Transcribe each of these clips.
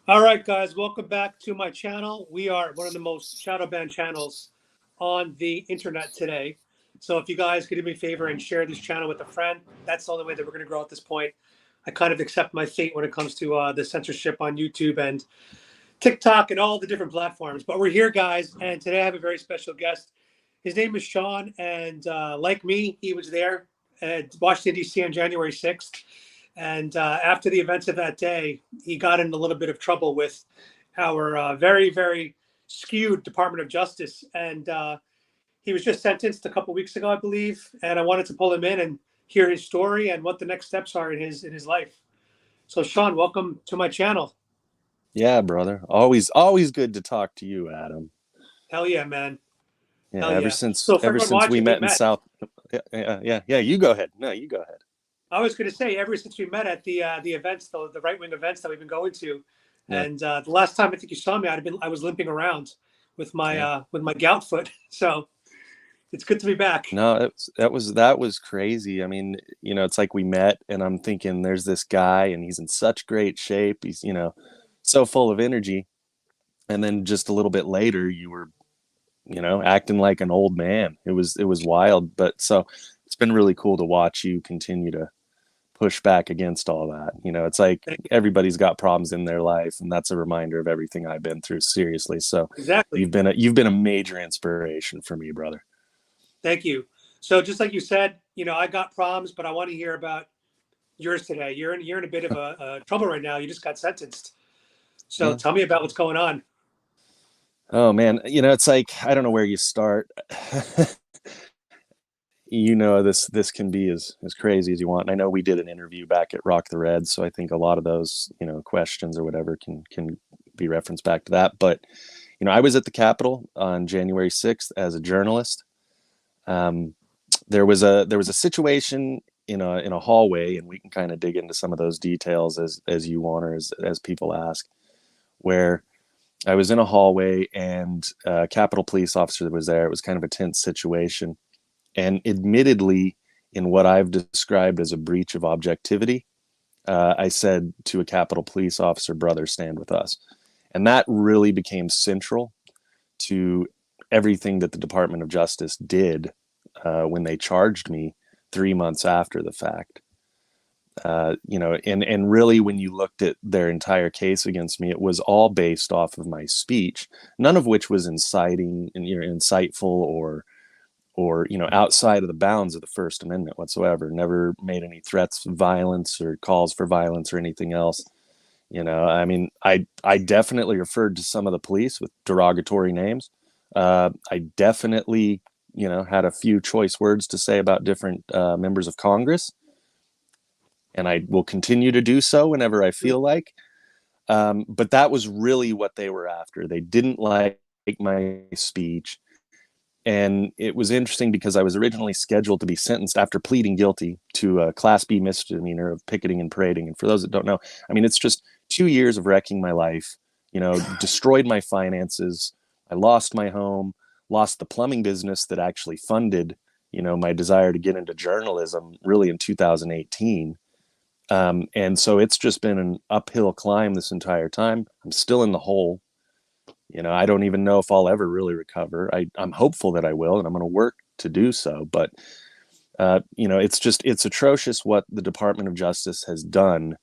All right, guys, welcome back to my channel. We are one of the most shadow banned channels on the internet today. So if you guys could do me a favor and share this channel with a friend, that's the only way that we're going to grow at this point. I kind of accept my fate when it comes to the censorship on YouTube and TikTok and all the different platforms. But we're here, guys, and today I have a very special guest. His name is Shawn, and like me, he was there at Washington, D.C. on January 6th. And after the events of that day, he got in a little bit of trouble with our very, very skewed Department of Justice. And he was just sentenced a couple weeks ago, I believe. And I wanted to pull him in and hear his story and what the next steps are in his life. So, Shawn, welcome to my channel. Yeah, brother. Always good to talk to you, Adam. Hell yeah, man. Yeah, Hell ever yeah. since So for ever everyone since we watching, we met in met. South. Yeah. You go ahead. No, you go ahead. I was going to say, ever since we met at the events, the right wing events that we've been going to, Yeah. and the last time I think you saw me, I was limping around with my gout foot. So it's good to be back. No, that was crazy. I mean, it's like we met, and I'm thinking, there's this guy, and he's in such great shape. He's so full of energy, and then just a little bit later, you were acting like an old man. It was wild, but so it's been really cool to watch you continue to push back against all that. It's like everybody's got problems in their life, and that's a reminder of everything I've been through, seriously. So Exactly. you've been a major inspiration for me, brother. Thank you. So just like you said, I got problems, but I want to hear about yours today. You're in a bit of a trouble right now. You just got sentenced. So Yeah. tell me about what's going on. Oh man, it's like I don't know where you start. This can be as crazy as you want. And I know we did an interview back at Rock the Red, so I think a lot of those questions or whatever can be referenced back to that. But I was at the Capitol on January 6th as a journalist. There was a situation in a hallway, and we can kind of dig into some of those details as you want, or as people ask, where I was in a hallway and a Capitol police officer was there. It was kind of a tense situation. And admittedly, in what I've described as a breach of objectivity, I said to a Capitol police officer, "Brother, stand with us." And that really became central to everything that the Department of Justice did when they charged me 3 months after the fact. And really, when you looked at their entire case against me, it was all based off of my speech, none of which was inciting and insightful or outside of the bounds of the First Amendment whatsoever. Never made any threats of violence or calls for violence or anything else. I mean, I definitely referred to some of the police with derogatory names. I definitely, had a few choice words to say about different members of Congress, and I will continue to do so whenever I feel like. But that was really what they were after. They didn't like my speech. And it was interesting because I was originally scheduled to be sentenced after pleading guilty to a Class B misdemeanor of picketing and parading. And for those that don't know, I mean, it's just 2 years of wrecking my life, destroyed my finances. I lost my home, lost the plumbing business that actually funded, my desire to get into journalism really in 2018. And so it's just been an uphill climb this entire time. I'm still in the hole. I don't even know if I'll ever really recover. I'm hopeful that I will, and I'm going to work to do so. But, it's atrocious what the Department of Justice has done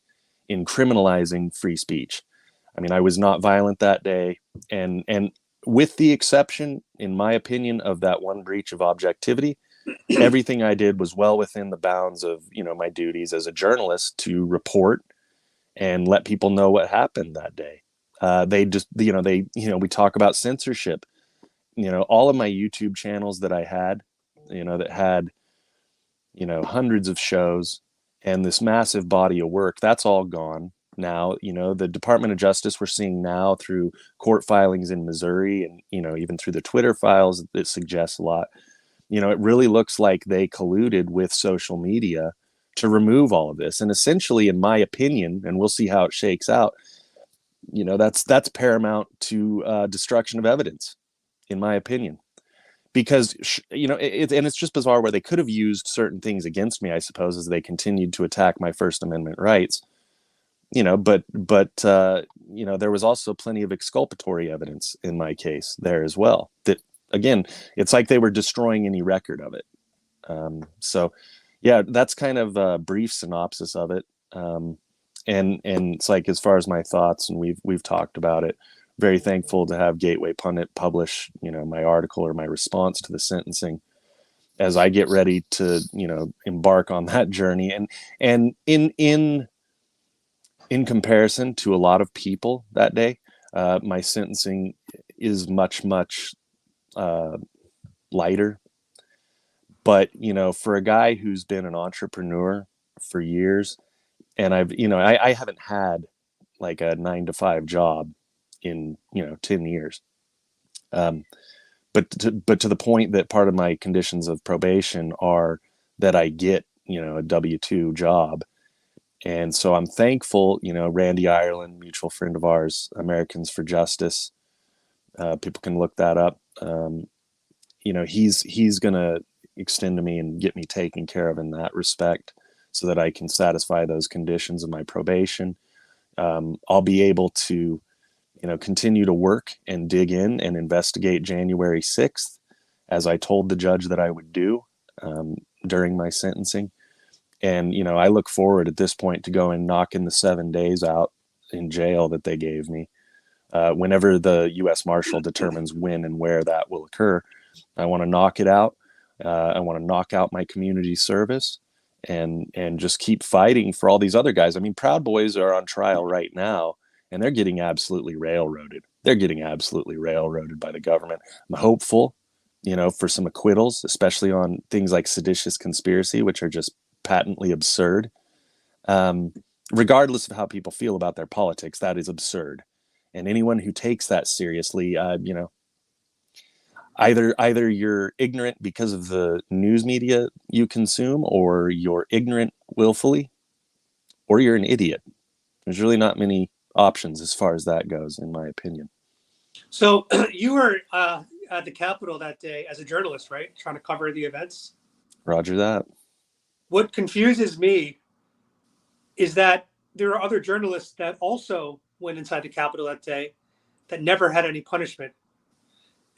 in criminalizing free speech. I mean, I was not violent that day. And with the exception, in my opinion, of that one breach of objectivity, everything I did was well within the bounds of, my duties as a journalist to report and let people know what happened that day. They just, we talk about censorship. All of my YouTube channels that I had, that had, hundreds of shows and this massive body of work, that's all gone now. The Department of Justice we're seeing now through court filings in Missouri and, even through the Twitter files, that suggests a lot. It really looks like they colluded with social media to remove all of this. And essentially, in my opinion, and we'll see how it shakes out, that's paramount to destruction of evidence, in my opinion, because and it's just bizarre where they could have used certain things against me, I suppose, as they continued to attack my First Amendment rights. But there was also plenty of exculpatory evidence in my case there as well. That, again, it's like they were destroying any record of it. So, yeah, that's kind of a brief synopsis of it. And it's like, as far as my thoughts, and we've talked about it, very thankful to have Gateway Pundit publish, my article or my response to the sentencing as I get ready to, embark on that journey. And in comparison to a lot of people that day, my sentencing is much, much lighter. But, for a guy who's been an entrepreneur for years, and I haven't had like a 9-to-5 job in, 10 years. But to the point that part of my conditions of probation are that I get, a W-2 job. And so I'm thankful, Randy Ireland, mutual friend of ours, Americans for Justice. People can look that up. He's going to extend to me and get me taken care of in that respect so that I can satisfy those conditions of my probation. I'll be able to, continue to work and dig in and investigate January 6th, as I told the judge that I would do during my sentencing. And, I look forward at this point to go and knock in the 7 days out in jail that they gave me. Whenever the U.S. Marshal determines when and where that will occur, I want to knock it out. I want to knock out my community service and just keep fighting for all these other guys. I mean, Proud Boys are on trial right now, and they're getting absolutely railroaded. They're getting absolutely railroaded by the government. I'm hopeful, for some acquittals, especially on things like seditious conspiracy, which are just patently absurd. Regardless of how people feel about their politics, that is absurd. And anyone who takes that seriously, either you're ignorant because of the news media you consume, or you're ignorant willfully, or you're an idiot. There's really not many options as far as that goes, in my opinion. So you were at the Capitol that day as a journalist, right? Trying to cover the events. Roger that. What confuses me is that there are other journalists that also went inside the Capitol that day that never had any punishment.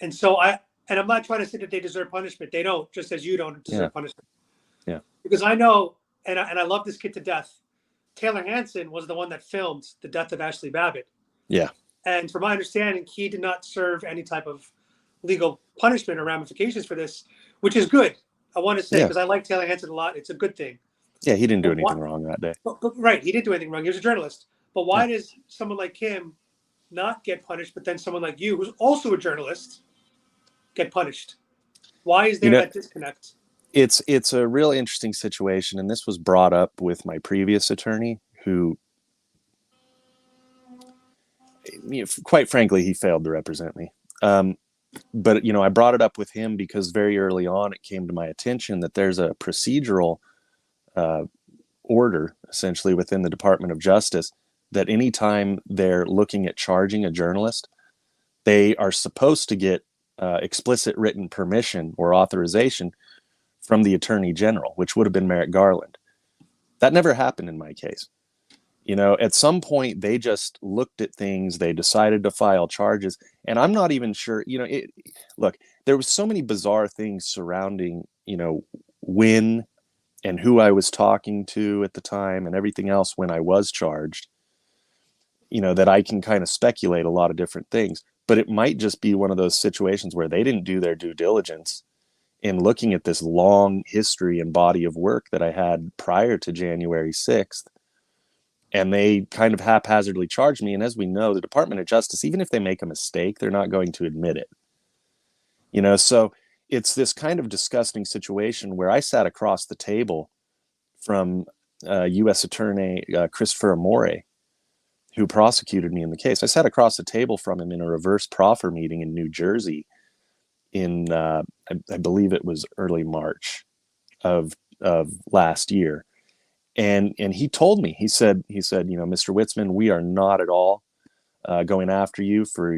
And so I'm not trying to say that they deserve punishment. They don't, just as you don't deserve punishment. Yeah. Because I know, and I love this kid to death, Taylor Hansen was the one that filmed the death of Ashley Babbitt. Yeah. And from my understanding, he did not serve any type of legal punishment or ramifications for this, which is good. I want to say, because I like Taylor Hansen a lot. It's a good thing. Yeah, he didn't do anything wrong that day. But, right, he didn't do anything wrong. He was a journalist. But why does someone like him not get punished, but then someone like you, who's also a journalist, get punished? Why is there that disconnect? It's a real interesting situation, and this was brought up with my previous attorney, who, quite frankly, he failed to represent me. But I brought it up with him because very early on it came to my attention that there's a procedural order, essentially, within the Department of Justice, that anytime they're looking at charging a journalist, they are supposed to get explicit written permission or authorization from the Attorney General, which would have been Merrick Garland. That never happened in my case. At some point they just looked at things, they decided to file charges, and I'm not even sure, look, there was so many bizarre things surrounding, when and who I was talking to at the time and everything else when I was charged, that I can kind of speculate a lot of different things. But it might just be one of those situations where they didn't do their due diligence in looking at this long history and body of work that I had prior to January 6th. And they kind of haphazardly charged me. And as we know, the Department of Justice, even if they make a mistake, they're not going to admit it. So it's this kind of disgusting situation where I sat across the table from U.S. Attorney Christopher Amore, who prosecuted me in the case. I sat across the table from him in a reverse proffer meeting in New Jersey in, I believe it was early March of last year. And he told me, he said, Mr. Witzemann, we are not at all going after you for,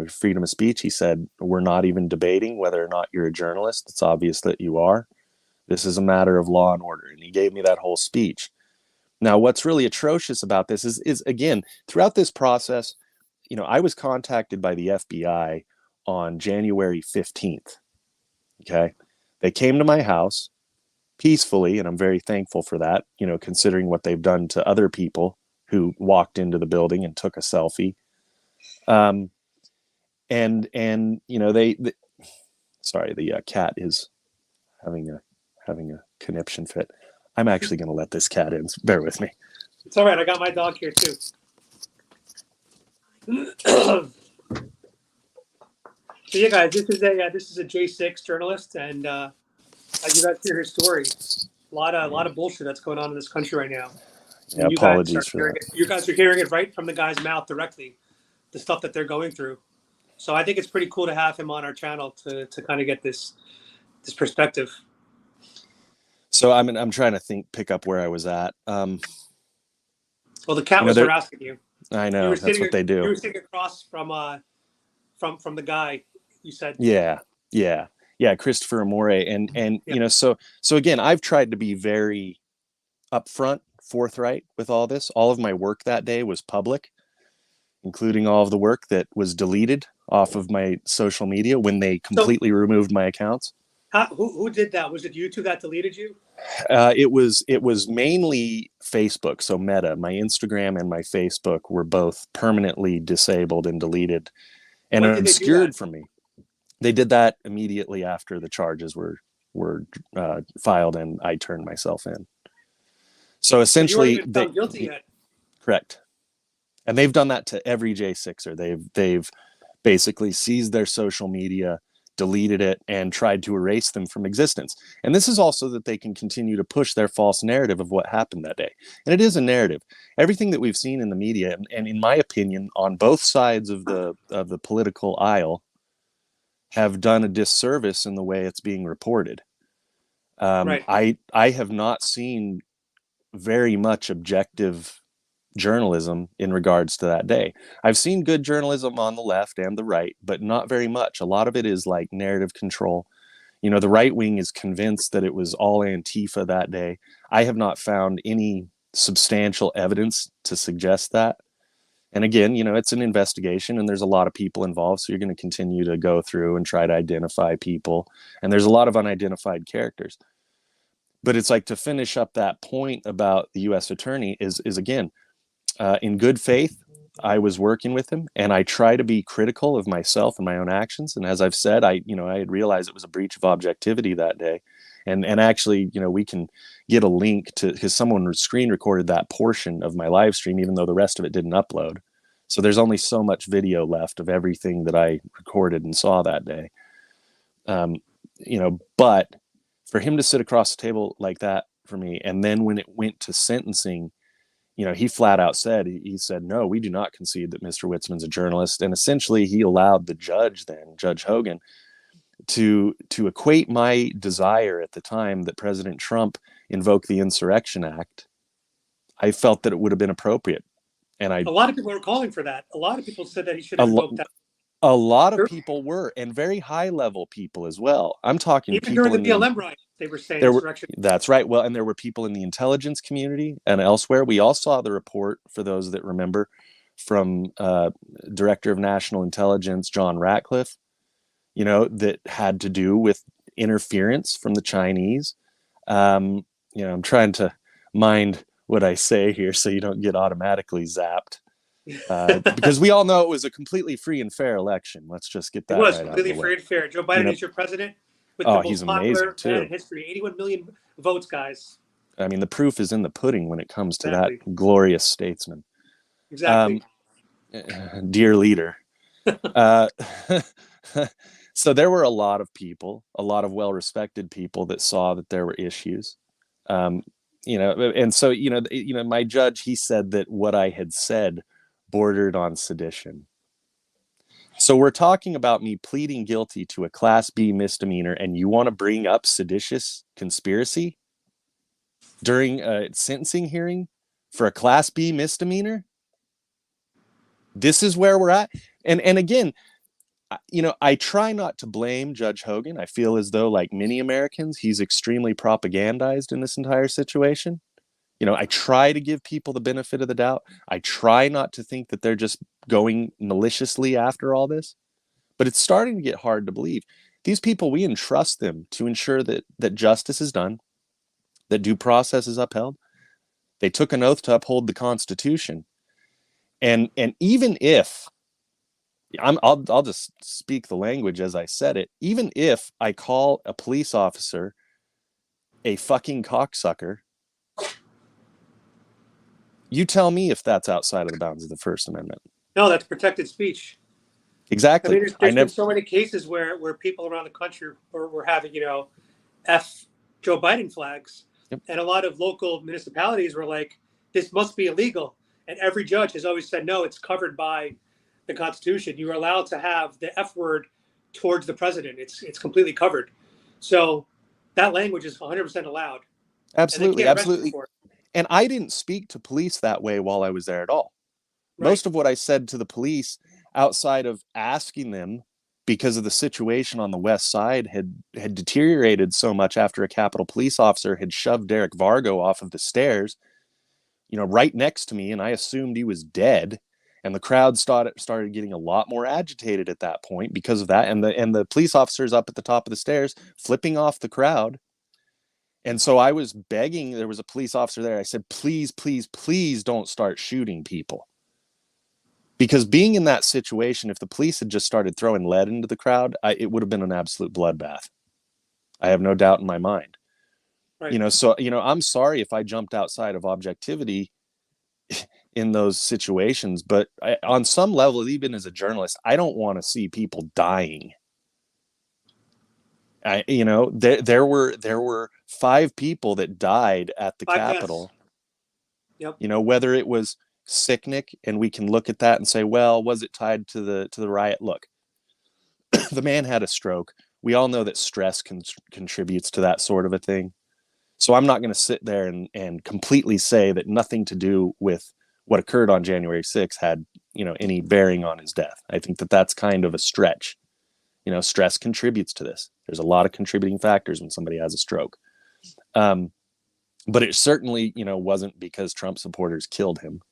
freedom of speech. He said, we're not even debating whether or not you're a journalist. It's obvious that you are. This is a matter of law and order. And he gave me that whole speech. Now, what's really atrocious about this is again, throughout this process, I was contacted by the FBI on January 15th. Okay. They came to my house peacefully, and I'm very thankful for that, considering what they've done to other people who walked into the building and took a selfie. And they sorry, the cat is having a conniption fit. I'm actually going to let this cat in. Bear with me. It's all right. I got my dog here too. So yeah, guys, this is a J6 journalist, and as you guys hear his story, a lot of bullshit that's going on in this country right now. Yeah, apologies for that. You guys are hearing it right from the guy's mouth directly, the stuff that they're going through. So I think it's pretty cool to have him on our channel to kind of get this perspective. So I'm trying to pick up where I was at. Well, the cat was harassing you. I know, that's what they do. You were sitting across from the guy. You said. Yeah, Christopher Amore, and yeah. So again, I've tried to be very upfront, forthright with all this. All of my work that day was public, including all of the work that was deleted off of my social media when they completely removed my accounts. Who did that? Was it YouTube that deleted you? It was mainly Facebook. So Meta, my Instagram and my Facebook were both permanently disabled and deleted and obscured from me. They did that immediately after the charges were filed and I turned myself in. So essentially, you weren't even found guilty yet. Correct. And they've done that to every J6er. They've basically seized their social media, deleted it, and tried to erase them from existence. And this is also that they can continue to push their false narrative of what happened that day. And it is a narrative. Everything that we've seen in the media, and in my opinion, on both sides of the political aisle, have done a disservice in the way it's being reported. Right. I have not seen very much objective journalism in regards to that day. I've seen good journalism on the left and the right, but not very much. A lot of it is like narrative control. The right wing is convinced that it was all Antifa that day. I have not found any substantial evidence to suggest that. And again, it's an investigation and there's a lot of people involved. So you're going to continue to go through and try to identify people. And there's a lot of unidentified characters. But it's like, to finish up that point about the U.S. attorney is again, in good faith, I was working with him and I try to be critical of myself and my own actions. And as I've said, I had realized it was a breach of objectivity that day. And actually, we can get a link to, because someone screen recorded that portion of my live stream, even though the rest of it didn't upload. So there's only so much video left of everything that I recorded and saw that day. But for him to sit across the table like that for me, and then when it went to sentencing, he flat out said, he said, no, we do not concede that Mr. Witzemann's a journalist. And essentially he allowed the judge then, Judge Hogan, to equate my desire at the time that President Trump invoke the Insurrection Act. I felt that it would have been appropriate. And a lot of people were calling for that. A lot of people said that he should have invoked that. A lot of people were, and very high level people as well. I'm talking even people during the BLM riots, they were saying insurrection. That's right. Well, and there were people in the intelligence community and elsewhere. We all saw the report, for those that remember, from Director of National Intelligence John Ratcliffe, that had to do with interference from the Chinese. I'm trying to mind what I say here so you don't get automatically zapped. Because we all know it was a completely free and fair election. Let's just get that right. It was completely free and fair. Joe Biden is your president with the most popular man in history. 81 million votes, guys. I mean, the proof is in the pudding when it comes to that glorious statesman. Exactly. Dear leader. So there were a lot of people, a lot of well-respected people that saw that there were issues. And so, my judge, he said that what I had said bordered on sedition. So we're talking about me pleading guilty to a Class B misdemeanor, and you want to bring up seditious conspiracy during a sentencing hearing for a Class B misdemeanor? This is where we're at. And again, I try not to blame Judge Hogan. I feel as though, like many Americans, he's extremely propagandized in this entire situation. You know, I try to give people the benefit of the doubt. I try not to think that they're just going maliciously after all this, but it's starting to get hard to believe. These people, we entrust them to ensure that justice is done, that due process is upheld. They took an oath to uphold the Constitution. And even if I'll just speak the language as I said it, even if I call a police officer a fucking cocksucker, you tell me if that's outside of the bounds of the First Amendment. No, that's protected speech. I Exactly. mean, there's been so many cases where people around the country were having, F Joe Biden flags. Yep. And a lot of local municipalities were like, this must be illegal. And every judge has always said, no, it's covered by the Constitution. You are allowed to have the F word towards the president. It's completely covered. So that language is 100% allowed. Absolutely, absolutely. For it. And I didn't speak to police that way while I was there at all. Right. Most of what I said to the police, outside of asking them, because of the situation on the West Side had deteriorated so much after a Capitol police officer had shoved Derek Vargo off of the stairs, right next to me, and I assumed he was dead. And the crowd started getting a lot more agitated at that point because of that. And the police officers up at the top of the stairs flipping off the crowd. And so I was begging, there was a police officer there. I said, please, please, please don't start shooting people. Because being in that situation, if the police had just started throwing lead into the crowd, it would have been an absolute bloodbath. I have no doubt in my mind. Right. So, I'm sorry if I jumped outside of objectivity in those situations, but on some level, even as a journalist, I don't want to see people dying. There were 5 people that died at the Capitol. Yep. Whether it was sicknick, and we can look at that and say, well, was it tied to the riot? Look, the man had a stroke. We all know that stress contributes to that sort of a thing. So I'm not going to sit there and completely say that nothing to do with what occurred on January 6th had, any bearing on his death. I think that that's kind of a stretch. Stress contributes to this. There's a lot of contributing factors when somebody has a stroke. But it certainly, wasn't because Trump supporters killed him.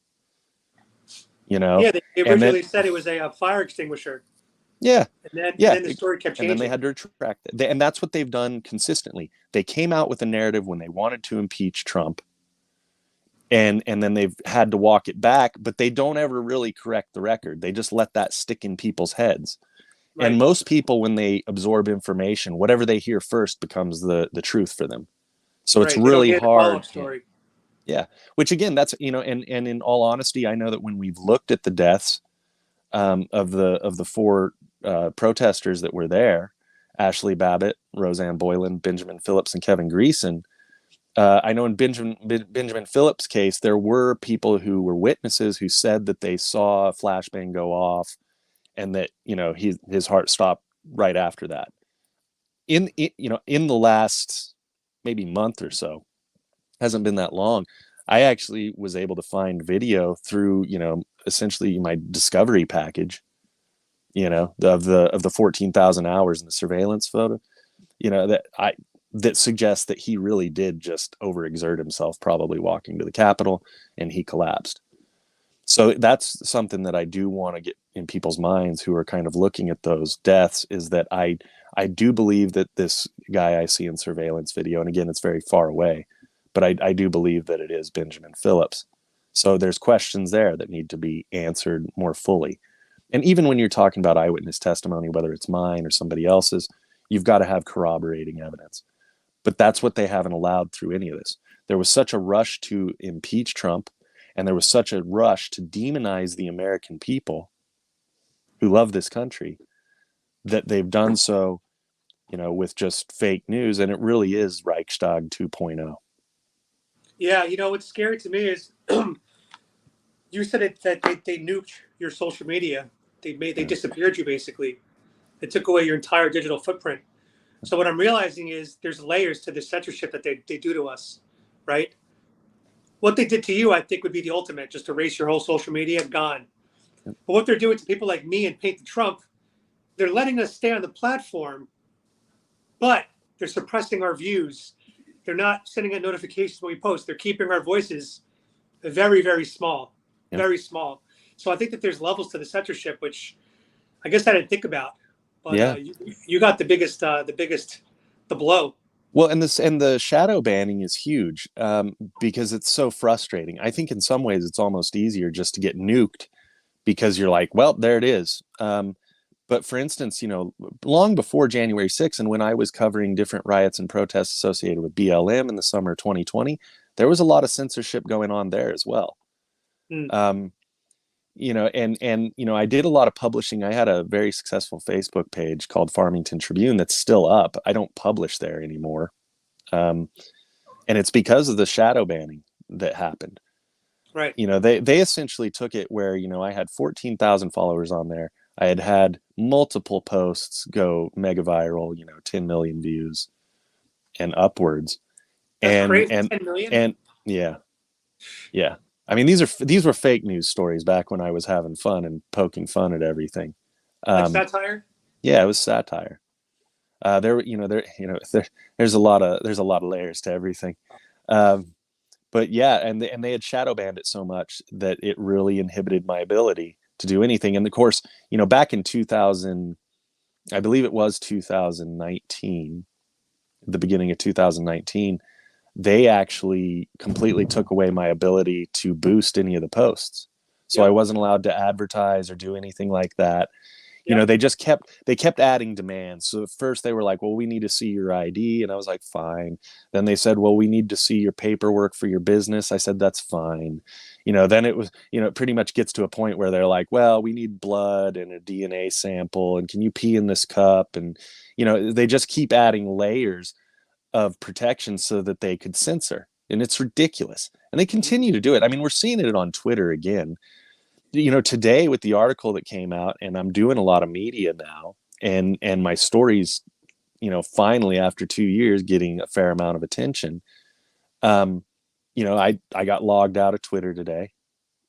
Yeah, they originally said it was a fire extinguisher. Yeah. And then the story kept changing. And then they had to retract it. And that's what they've done consistently. They came out with a narrative when they wanted to impeach Trump. And then they've had to walk it back, but they don't ever really correct the record. They just let that stick in people's heads. Right. And most people, when they absorb information, whatever they hear first becomes the truth for them. So it's really hard. Yeah. Which again, that's, and in all honesty, I know that when we've looked at the deaths of the 4 protesters that were there, Ashley Babbitt, Roseanne Boylan, Benjamin Phillips, and Kevin Greason, I know in Benjamin Phillips' case, there were people who were witnesses who said that they saw a flashbang go off and that, his heart stopped right after that. In the last maybe month or so, hasn't been that long, I actually was able to find video through, essentially my discovery package, of the 14,000 hours in the surveillance photo, that suggests that he really did just overexert himself, probably walking to the Capitol, and he collapsed. So that's something that I do want to get in people's minds who are kind of looking at those deaths, is that I do believe that this guy I see in surveillance video, and again, it's very far away, but I do believe that it is Benjamin Phillips. So there's questions there that need to be answered more fully. And even when you're talking about eyewitness testimony, whether it's mine or somebody else's, you've got to have corroborating evidence. But that's what they haven't allowed through any of this. There was such a rush to impeach Trump, and there was such a rush to demonize the American people who love this country, that they've done so, with just fake news. And it really is Reichstag 2.0. Yeah, what's scary to me is you said that they nuked your social media. They disappeared you, basically. They took away your entire digital footprint. So what I'm realizing is there's layers to the censorship that they do to us, right? What they did to you, I think, would be the ultimate, just erase your whole social media, gone. But what they're doing to people like me and Paint the Trump, they're letting us stay on the platform, but they're suppressing our views. they're not sending out notifications when we post. They're keeping our voices very, very small, Yeah. very small. So I think that there's levels to the censorship, which I guess I didn't think about. But Yeah. you got the biggest, the blow. Well, and the shadow banning is huge, because it's so frustrating. I think in some ways it's almost easier just to get nuked because you're like, well, there it is. But for instance, long before January 6th, and when I was covering different riots and protests associated with BLM in the summer of 2020, there was a lot of censorship going on there as well. Mm. I did a lot of publishing. I had a very successful Facebook page called Farmington Tribune that's still up. I don't publish there anymore. And it's because of the shadow banning that happened. Right. They essentially took it where, I had 14,000 followers on there. I had multiple posts go mega viral, 10 million views and upwards. That's And, crazy. and, 10 million? and yeah. Yeah. I mean, these were fake news stories back when I was having fun and poking fun at everything. Like satire? Yeah, it was satire. There's a lot of layers to everything. But yeah, and they had shadow banned it so much that it really inhibited my ability to do anything. And of course, back in 2000, I believe it was 2019, the beginning of 2019, they actually completely took away my ability to boost any of the posts. So I wasn't allowed to advertise or do anything like that. They just kept adding demands. So at first they were like, well, we need to see your ID. And I was like, fine. Then they said, well, we need to see your paperwork for your business. I said, that's fine. Then it was, it pretty much gets to a point where they're like, well, we need blood and a DNA sample. And can you pee in this cup? And, they just keep adding layers of protection so that they could censor. And it's ridiculous. And they continue to do it. I mean, we're seeing it on Twitter again. Today with the article that came out, and I'm doing a lot of media now, and my stories, finally after 2 years getting a fair amount of attention. I got logged out of Twitter today.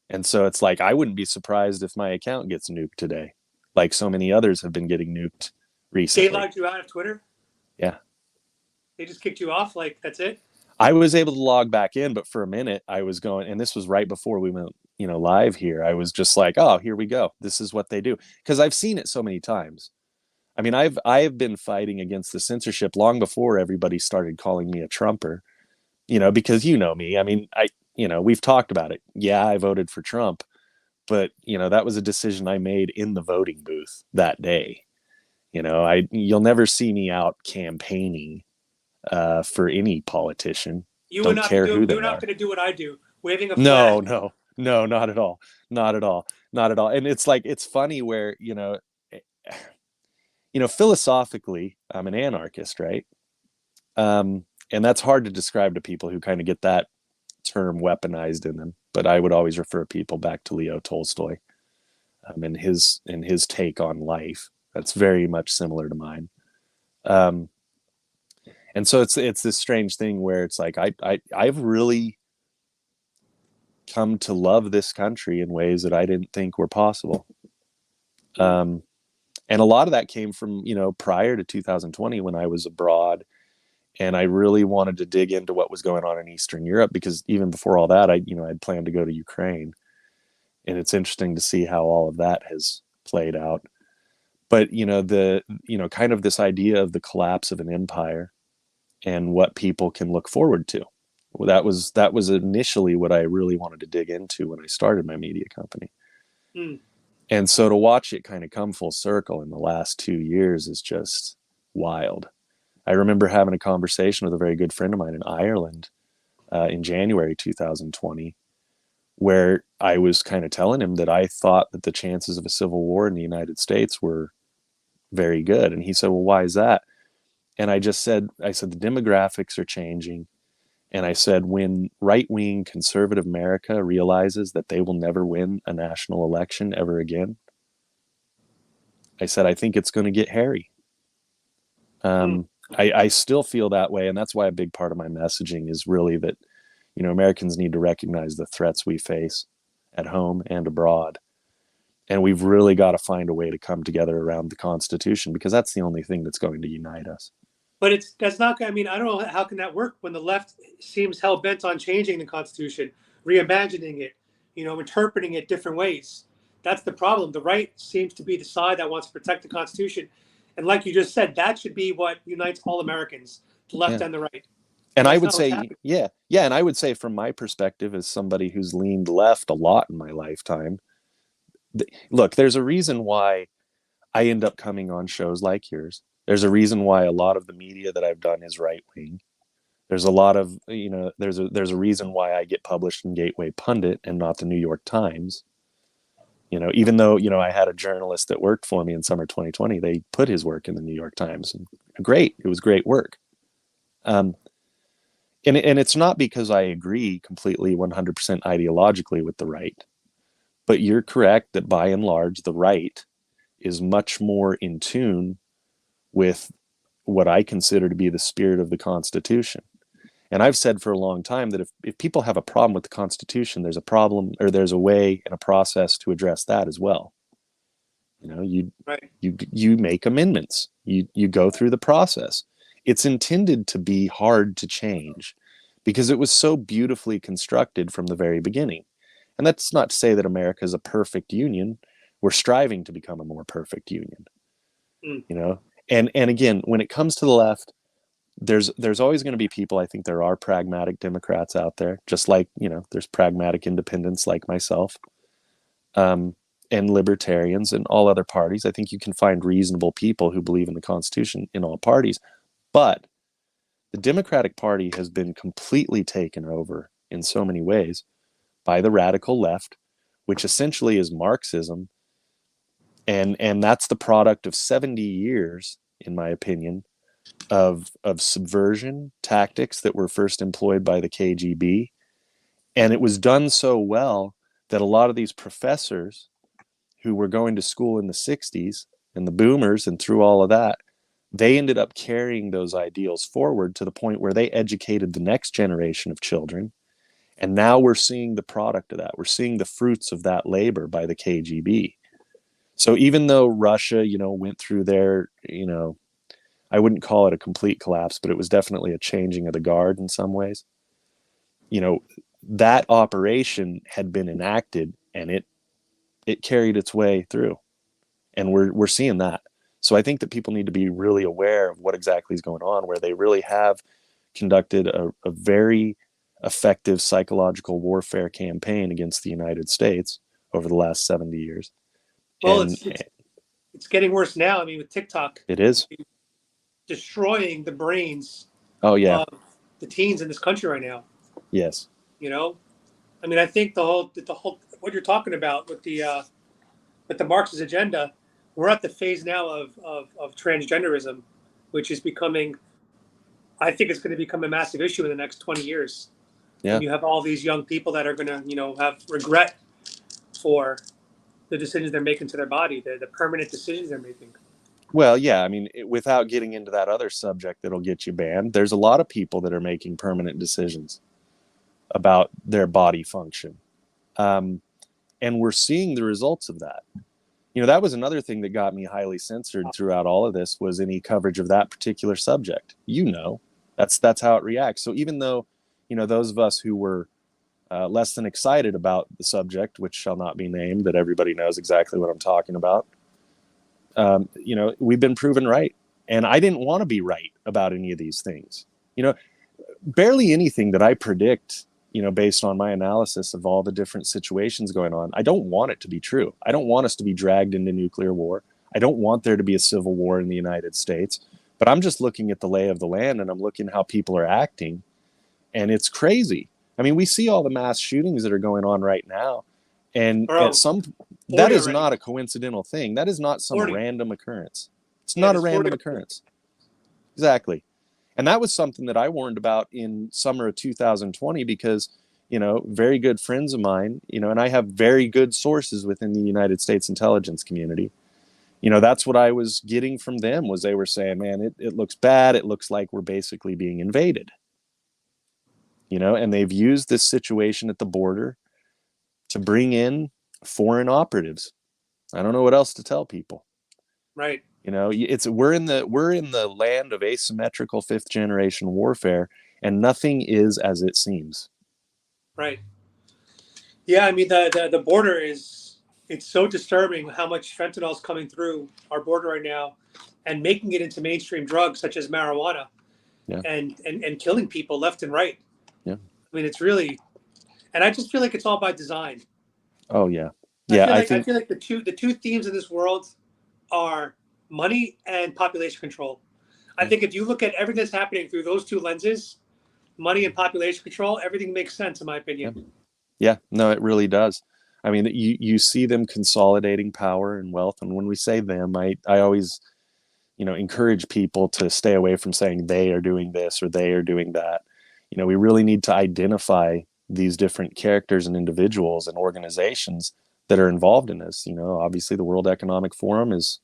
And so it's like, I wouldn't be surprised if my account gets nuked today, like so many others have been getting nuked recently. They logged you out of Twitter? Yeah. They just kicked you off? Like, that's it? I was able to log back in, but for a minute I was going, and this was right before we went, live here. I was just like, oh, here we go. This is what they do. Because I've seen it so many times. I mean, I've been fighting against the censorship long before everybody started calling me a Trumper, because me. I mean, we've talked about it. Yeah, I voted for Trump, but that was a decision I made in the voting booth that day. You'll never see me out campaigning for any politician. You Don't were not care who they you're not are. going to do what I do, waving a No, flag. no, not at all. Not at all. Not at all. And it's like, it's funny where, philosophically, I'm an anarchist, right? And that's hard to describe to people who kind of get that term weaponized in them. But I would always refer people back to Leo Tolstoy, and his take on life. That's very much similar to mine. And so it's this strange thing where it's like, I've really come to love this country in ways that I didn't think were possible. And a lot of that came from, prior to 2020 when I was abroad, and I really wanted to dig into what was going on in Eastern Europe, because even before all that, I'd planned to go to Ukraine. And it's interesting to see how all of that has played out. But, kind of this idea of the collapse of an empire and what people can look forward to. Well, that was initially what I really wanted to dig into when I started my media company. And so to watch it kind of come full circle in the last 2 years is just wild. I remember having a conversation with a very good friend of mine in Ireland in January 2020, where I was kind of telling him that I thought that the chances of a civil war in the United States were very good. And he said, well, why is that? And I said, the demographics are changing. And I said, when right-wing conservative America realizes that they will never win a national election ever again, I said, I think it's going to get hairy. I still feel that way. And that's why a big part of my messaging is really that, Americans need to recognize the threats we face at home and abroad. And we've really got to find a way to come together around the Constitution, because that's the only thing that's going to unite us. But that's not. I mean, I don't know how can that work when the left seems hell bent on changing the Constitution, reimagining it, interpreting it different ways. That's the problem. The right seems to be the side that wants to protect the Constitution, and like you just said, that should be what unites all Americans, the left Yeah. and the right. And I That's would not what's say, happening. yeah, yeah. And I would say, from my perspective, as somebody who's leaned left a lot in my lifetime, look, there's a reason why I end up coming on shows like yours. There's a reason why a lot of the media that I've done is right wing. There's a lot of, there's a reason why I get published in Gateway Pundit and not the New York Times. Even though, I had a journalist that worked for me in summer 2020, they put his work in the New York Times. And great. It was great work. Um, and it's not because I agree completely 100% ideologically with the right, but you're correct that by and large, the right is much more in tune with what I consider to be the spirit of the Constitution. And I've said for a long time that if people have a problem with the Constitution, there's a problem, or there's a way and a process to address that as well. Right. You make amendments. You go through the process. It's intended to be hard to change because it was so beautifully constructed from the very beginning. And that's not to say that America is a perfect union. We're striving to become a more perfect union. Mm. And again, when it comes to the left, there's always going to be people. I think there are pragmatic Democrats out there, just like there's pragmatic independents like myself, and libertarians and all other parties. I think you can find reasonable people who believe in the Constitution in all parties, but the Democratic Party has been completely taken over in so many ways by the radical left, which essentially is Marxism, and that's the product of 70 years, in my opinion, of subversion tactics that were first employed by the KGB. And it was done so well that a lot of these professors who were going to school in the 60s and the boomers and through all of that, they ended up carrying those ideals forward to the point where they educated the next generation of children. And now we're seeing the product of that. We're seeing the fruits of that labor by the KGB. So even though Russia, went through their, I wouldn't call it a complete collapse, but it was definitely a changing of the guard in some ways. That operation had been enacted, and it carried its way through, and we're seeing that. So I think that people need to be really aware of what exactly is going on, where they really have conducted a very effective psychological warfare campaign against the United States over the last 70 years. Well, And it's getting worse now. I mean, with TikTok, it is destroying the brains oh yeah, of the teens in this country right now. yes, I mean, I think the whole what you're talking about with the Marxist agenda, we're at the phase now of transgenderism, which is becoming. I think it's going to become a massive issue in the next 20 years. yeah. And you have all these young people that are going to, have regret for the decisions they're making to their body, the permanent decisions they're making. Well, yeah, I mean, without getting into that other subject that'll get you banned, there's a lot of people that are making permanent decisions about their body function. And we're seeing the results of that. That was another thing that got me highly censored throughout all of this, was any coverage of that particular subject. That's how it reacts. So even though, those of us who were less than excited about the subject, which shall not be named, that everybody knows exactly what I'm talking about, we've been proven right. And I didn't want to be right about any of these things. Barely anything that I predict, based on my analysis of all the different situations going on, I don't want it to be true. I don't want us to be dragged into nuclear war. I don't want there to be a civil war in the United States. But I'm just looking at the lay of the land, and I'm looking how people are acting. And it's crazy. I mean, we see all the mass shootings that are going on right now. And Bro, that 40 is already. not a coincidental thing. That is not some 40. random occurrence. It's Yeah, not a there's 40. random occurrence. Exactly. And that was something that I warned about in summer of 2020 because, very good friends of mine, and I have very good sources within the United States intelligence community. That's what I was getting from them, was they were saying, man, it looks bad. It looks like we're basically being invaded. And they've used this situation at the border to bring in foreign operatives. I don't know what else to tell people. Right. You know, we're in the land of asymmetrical fifth generation warfare, and nothing is as it seems. Right. Yeah, I mean the border is, it's so disturbing how much fentanyl is coming through our border right now, and making it into mainstream drugs such as marijuana, Yeah, and killing people left and right. yeah. I mean, it's really, and I just feel like it's all by design. Oh yeah, I yeah. feel I like I think feel like the two themes in this world are money and population control. I yeah, think if you look at everything that's happening through those two lenses, money and population control, everything makes sense in my yeah, opinion. yeah. No, it really does. I mean, you see them consolidating power and wealth, and when we say them, I always encourage people to stay away from saying they are doing this or they are doing that. We really need to identify these different characters and individuals and organizations that are involved in this. Obviously the World Economic Forum is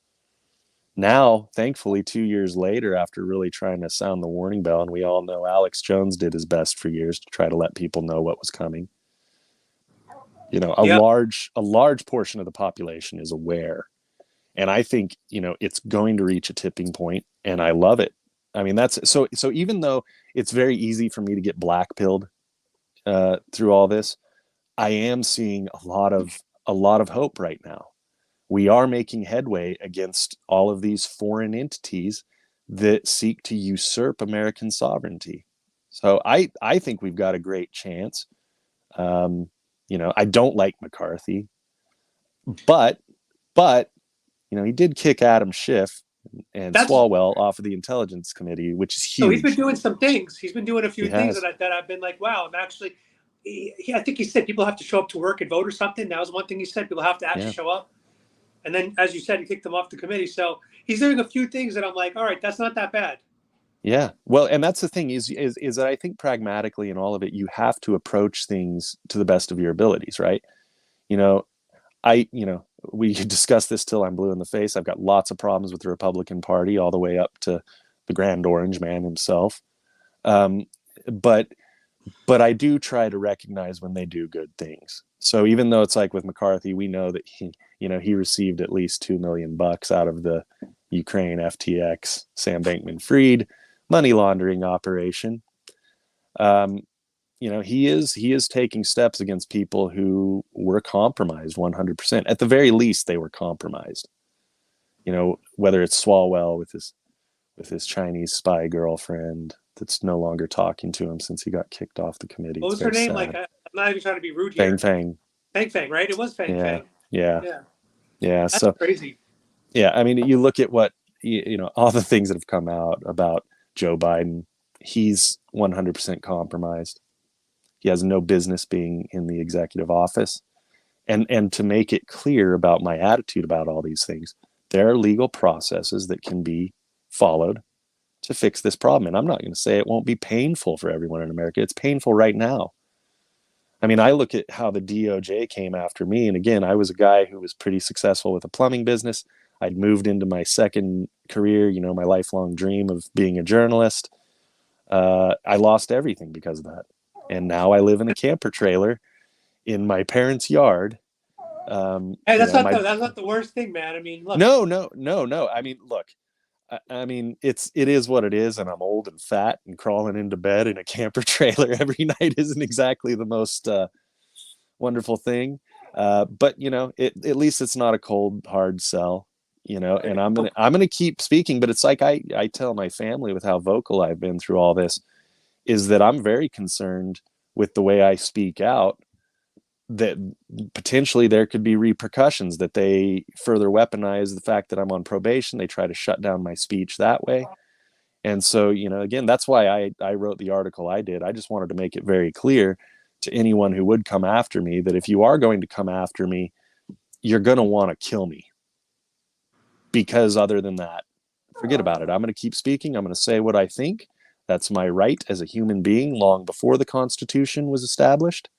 now, thankfully, 2 years later, after really trying to sound the warning bell, and we all know Alex Jones did his best for years to try to let people know what was coming. A Yeah. large portion of the population is aware, and I think it's going to reach a tipping point, and I love it. I mean, that's so even though it's very easy for me to get black pilled through all this, I am seeing a lot of hope right now. We are making headway against all of these foreign entities that seek to usurp American sovereignty. So I think we've got a great chance. I don't like McCarthy, but but he did kick Adam Schiff and That's Swalwell off of the Intelligence Committee, which is So he's been huge. doing some things. He's been doing a He few things has. that I've been like, wow, I'm actually. I think he said people have to show up to work and vote or something. That was one thing he said. People have to actually Yeah. show up. And then, as you said, he kicked them off the committee. So he's doing a few things that I'm like, all right, that's not that bad. Yeah. Well, and that's the thing is that I think pragmatically in all of it, you have to approach things to the best of your abilities, right? You know, we discussed this till I'm blue in the face. I've got lots of problems with the Republican Party, all the way up to the Grand Orange Man himself. Um, but but I do try to recognize when they do good things. So even though it's like with McCarthy, we know that he received at least $2 million out of the Ukraine FTX Sam Bankman-Fried money laundering operation. Um, he is taking steps against people who were compromised 100%. At the very least, they were compromised. Whether it's Swalwell with his Chinese spy girlfriend that's no longer talking to him since he got kicked off the committee. What It's was her very name? Like, sad. I'm not even trying to be rude Fang here. Fang. Fang Fang, right? It was Fang Yeah, Fang. yeah, Yeah, yeah. that's So crazy. yeah, I mean, you look at what all the things that have come out about Joe Biden. He's 100% compromised. He has no business being in the executive office. And to make it clear about my attitude about all these things, there are legal processes that can be followed to fix this problem. And I'm not going to say it won't be painful for everyone in America. It's painful right now. I mean, I look at how the DOJ came after me. And again, I was a guy who was pretty successful with a plumbing business. I'd moved into my second career, my lifelong dream of being a journalist. I lost everything because of that. And now I live in a camper trailer in my parents' yard. Hey, My that's not the worst thing, man. I mean, look, no, no, no, no. I mean, look, I mean, it is what it is, and I'm old and fat, and crawling into bed in a camper trailer every night isn't exactly the most wonderful thing. But at least it's not a cold hard sell. And I'm gonna keep speaking. But it's like I tell my family with how vocal I've been through all this is that I'm very concerned with the way I speak out. That potentially there could be repercussions, that they further weaponize the fact that I'm on probation. They try to shut down my speech that way. And so, again, that's why I wrote the article I did. I just wanted to make it very clear to anyone who would come after me that if you are going to come after me, you're going to want to kill me. Because other than that, forget about it. I'm going to keep speaking. I'm going to say what I think. That's my right as a human being long before the Constitution was established.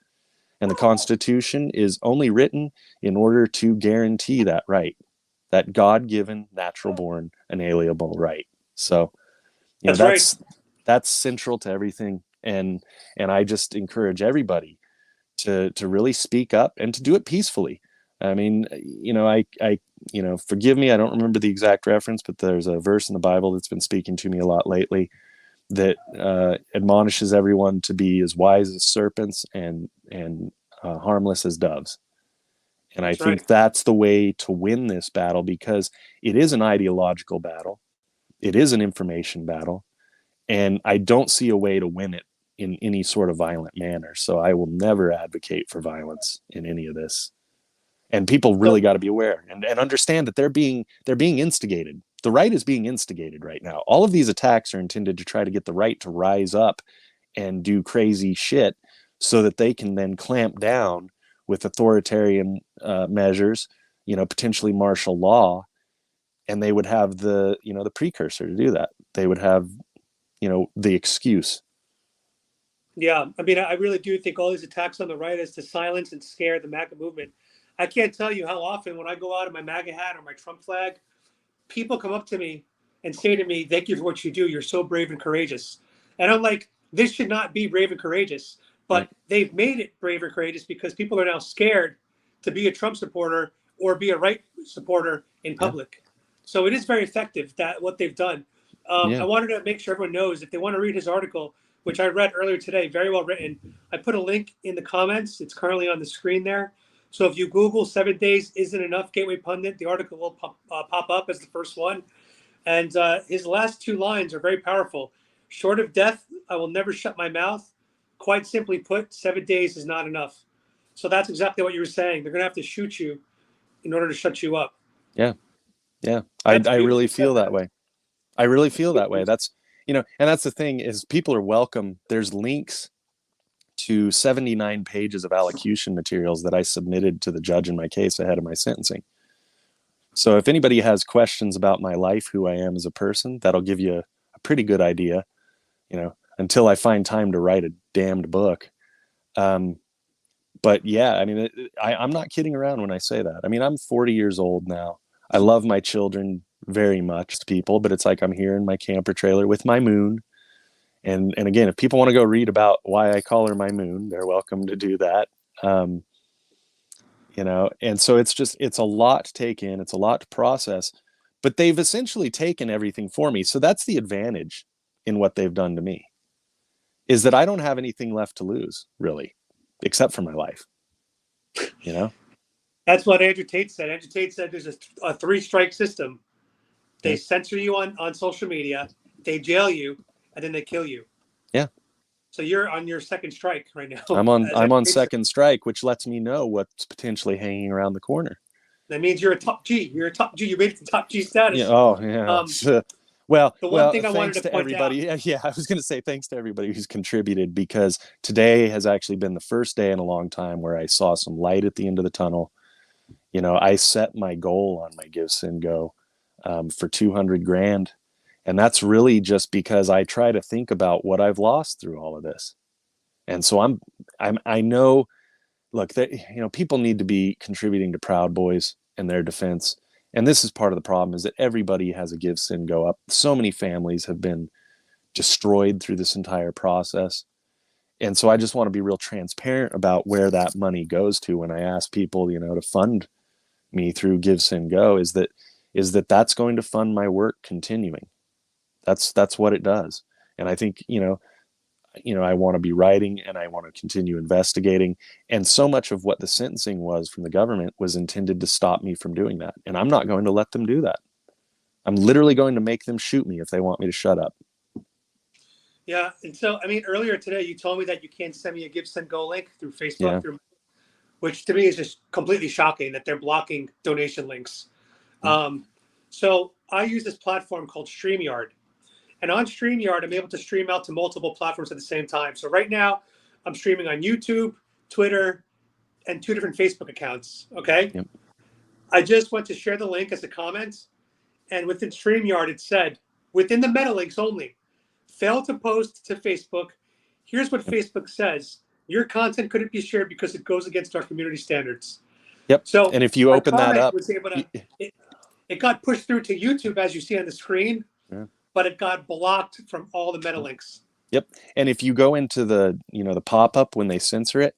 And the Constitution is only written in order to guarantee that right, that God-given, natural-born, inalienable right. So, that's right. that's central to everything. And I just encourage everybody to really speak up and to do it peacefully. I mean, forgive me, I don't remember the exact reference, but there's a verse in the Bible that's been speaking to me a lot lately that admonishes everyone to be as wise as serpents and harmless as doves. And I That's right. think that's the way to win this battle, because it is an ideological battle. It is an information battle. And I don't see a way to win it in any sort of violent manner. So I will never advocate for violence in any of this. And people really So got to be aware and understand that they're being instigated. The right is being instigated right now. All of these attacks are intended to try to get the right to rise up and do crazy shit so that they can then clamp down with authoritarian measures, potentially martial law, and they would have the precursor to do that. They would have, the excuse. yeah, I mean, I really do think all these attacks on the right is to silence and scare the MAGA movement. I can't tell you how often when I go out in my MAGA hat or my Trump flag, people come up to me and say to me, "Thank you for what you do. You're so brave and courageous." And I'm like, this should not be brave and courageous, Right. but they've made it brave and courageous because people are now scared to be a Trump supporter or be a right supporter in Yeah. public. So it is very effective that what they've done. I Yeah. wanted to make sure everyone knows if they want to read his article, which I read earlier today, very well written. I put a link in the comments. It's currently on the screen there. So if you Google 7 days isn't enough Gateway Pundit, the article will pop up as the first one. And his last two lines are very powerful. Short of death, I will never shut my mouth. Quite simply put, 7 days is not enough. So that's exactly what you were saying. They're going to have to shoot you in order to shut you up. Yeah. Yeah. That's I really beautifully said, feel that man. way. I really That's feel that way. beautifully. That's, and that's the thing is people are welcome. There's links to 79 pages of allocution materials that I submitted to the judge in my case ahead of my sentencing. So if anybody has questions about my life, who I am as a person, that'll give you a pretty good idea, until I find time to write a damned book. But yeah, I mean, I'm not kidding around when I say that. I mean, I'm 40 years old now. I love my children very much, people, but it's like I'm here in my camper trailer with my moon. And again, if people want to go read about why I call her my moon, they're welcome to do that. Um, and so it's a lot to take in, it's a lot to process, but they've essentially taken everything for me. So that's the advantage in what they've done to me, is that I don't have anything left to lose, really, except for my life. That's what Andrew Tate said. Andrew Tate said there's a three-strike system. They Yeah. censor you on social media, they jail you, and then they kill you. Yeah. So you're on your second strike right now. I'm on As I'm Andrew on Tate said. second strike, which lets me know what's potentially hanging around the corner. That means you're a top G. You're a top G. You made it to top G Yeah. status. Oh, yeah. Um, Well, the one well, thing I wanted thanks to to point everybody. out. Yeah, I was going to say thanks to everybody who's contributed, because today has actually been the first day in a long time where I saw some light at the end of the tunnel. I set my goal on my Give, Send, Go for 200 grand. And that's really just because I try to think about what I've lost through all of this. And so I know, look, that, people need to be contributing to Proud Boys and their defense. And this is part of the problem, is that everybody has a Give, Send, Go up. So many families have been destroyed through this entire process. And so I just want to be real transparent about where that money goes to when I ask people, to fund me through Give, Send, Go, is that that's going to fund my work continuing. That's what it does. And I think, I want to be writing and I want to continue investigating. And so much of what the sentencing was from the government was intended to stop me from doing that. And I'm not going to let them do that. I'm literally going to make them shoot me if they want me to shut up. Yeah, and so I mean, earlier today you told me that you can't send me a Give, Send, Go link through Facebook, Yeah. Which to me is just completely shocking that they're blocking donation links. Mm. So I use this platform called StreamYard. And on StreamYard, I'm able to stream out to multiple platforms at the same time. So right now, I'm streaming on YouTube, Twitter, and 2 different Facebook accounts. Okay. Yep. I just went to share the link as a comment. And within StreamYard, it said, within the meta links only, fail to post to Facebook. Here's what Facebook says. Your content couldn't be shared because it goes against our community standards. Yep. So And if you my open that comment up, was able to, it got pushed through to YouTube, as you see on the screen, yeah. but it got blocked from all the meta links. Yep. And if you go into the pop-up when they censor it,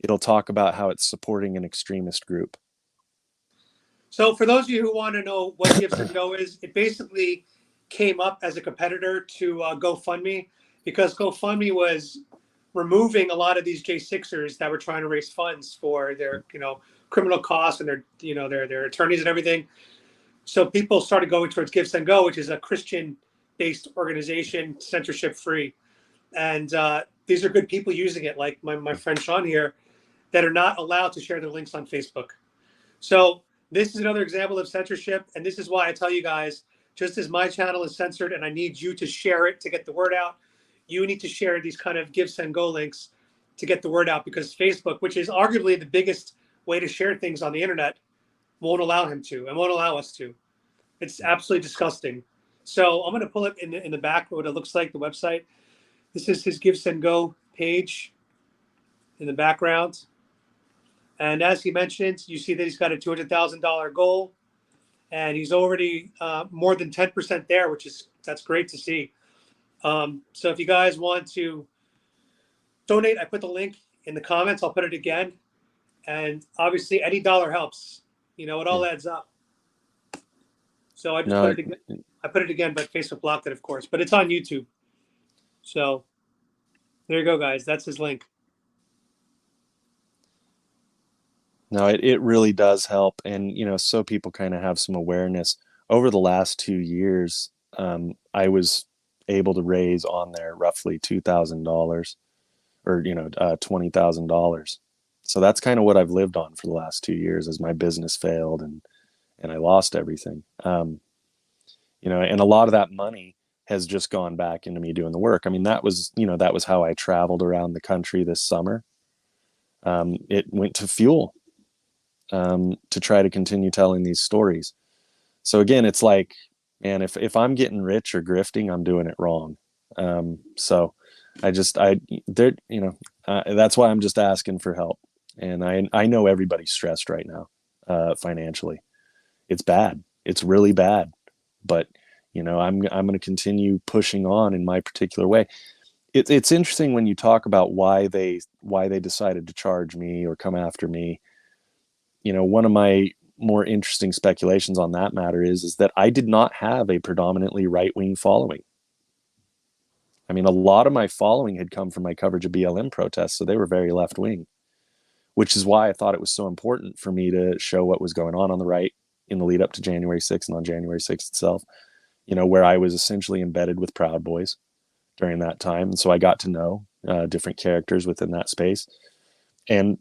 it'll talk about how it's supporting an extremist group. So for those of you who want to know what Gibson Go is, it basically came up as a competitor to GoFundMe, because GoFundMe was removing a lot of these J6ers that were trying to raise funds for their, criminal costs and their, their attorneys and everything. So people started going towards Give, Send, Go, which is a Christian-based organization, censorship-free. And these are good people using it, like my friend Shawn here, that are not allowed to share their links on Facebook. So this is another example of censorship. And this is why I tell you guys, just as my channel is censored and I need you to share it to get the word out, you need to share these kind of Give, Send, Go links to get the word out, because Facebook, which is arguably the biggest way to share things on the internet, won't allow him to and won't allow us to. It's absolutely disgusting. So I'm going to pull it in the back, what it looks like, the website. This is his Give, Send, Go page in the background. And as he mentioned, you see that he's got a $200,000 goal, and he's already more than 10% there, that's great to see. So if you guys want to donate, I put the link in the comments. I'll put it again. And obviously, any dollar helps. It all adds up. So I just put it again. I put it again, but Facebook blocked it, of course. But it's on YouTube. So there you go, guys. That's his link. No, it really does help. And, so people kind of have some awareness. Over the last 2 years, I was able to raise on there roughly $2,000 or, $20,000. So that's kind of what I've lived on for the last 2 years as my business failed and I lost everything. And a lot of that money has just gone back into me doing the work. I mean, that was how I traveled around the country this summer. It went to fuel. To try to continue telling these stories. So again, it's like, man, if I'm getting rich or grifting, I'm doing it wrong. So that's why I'm just asking for help. And I know everybody's stressed right now, financially. It's bad. It's really bad. But I'm going to continue pushing on in my particular way. It's interesting when you talk about why they decided to charge me or come after me. One of my more interesting speculations on that matter is that I did not have a predominantly right-wing following. I mean, a lot of my following had come from my coverage of BLM protests, so they were very left-wing, which is why I thought it was so important for me to show what was going on the right in the lead up to January 6th and on January 6th itself, where I was essentially embedded with Proud Boys during that time. And so I got to know different characters within that space. And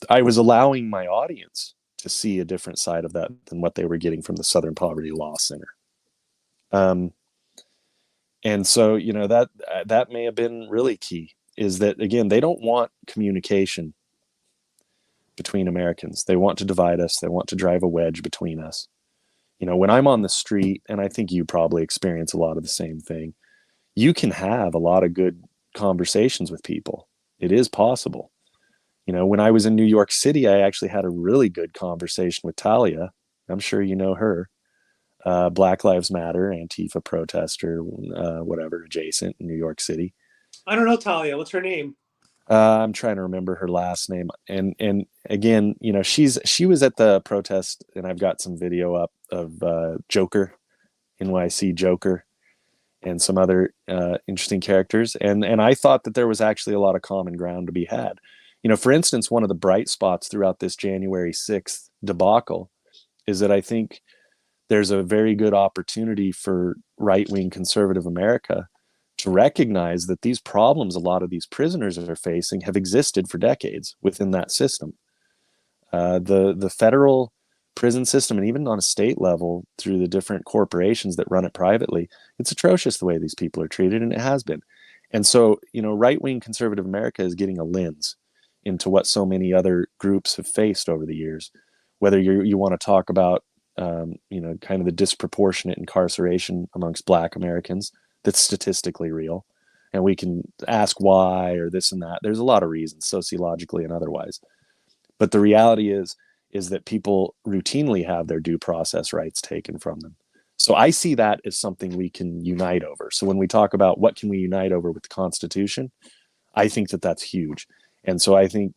I was allowing my audience to see a different side of that than what they were getting from the Southern Poverty Law Center. And so, that may have been really key, is that, again, they don't want communication between Americans. They want to divide us. They want to drive a wedge between us. When I'm on the street, and I think you probably experience a lot of the same thing, you can have a lot of good conversations with people. It is possible. When I was in New York City, I actually had a really good conversation with Talia. I'm sure you know her. Black Lives Matter, Antifa protester, whatever, adjacent in New York City. I don't know Talia. What's her name? I'm trying to remember her last name. And again, she was at the protest, and I've got some video up of Joker, NYC Joker, and some other interesting characters. And I thought that there was actually a lot of common ground to be had. For instance, one of the bright spots throughout this January 6th debacle is that I think there's a very good opportunity for right-wing conservative America to recognize that these problems a lot of these prisoners are facing have existed for decades within that system. The federal prison system, and even on a state level through the different corporations that run it privately, it's atrocious the way these people are treated, and it has been. And so, right-wing conservative America is getting a lens into what so many other groups have faced over the years. Whether you want to talk about, kind of the disproportionate incarceration amongst Black Americans, that's statistically real. And we can ask why or this and that. There's a lot of reasons, sociologically and otherwise. But the reality is that people routinely have their due process rights taken from them. So I see that as something we can unite over. So when we talk about what can we unite over with the Constitution, I think that that's huge. And so I think,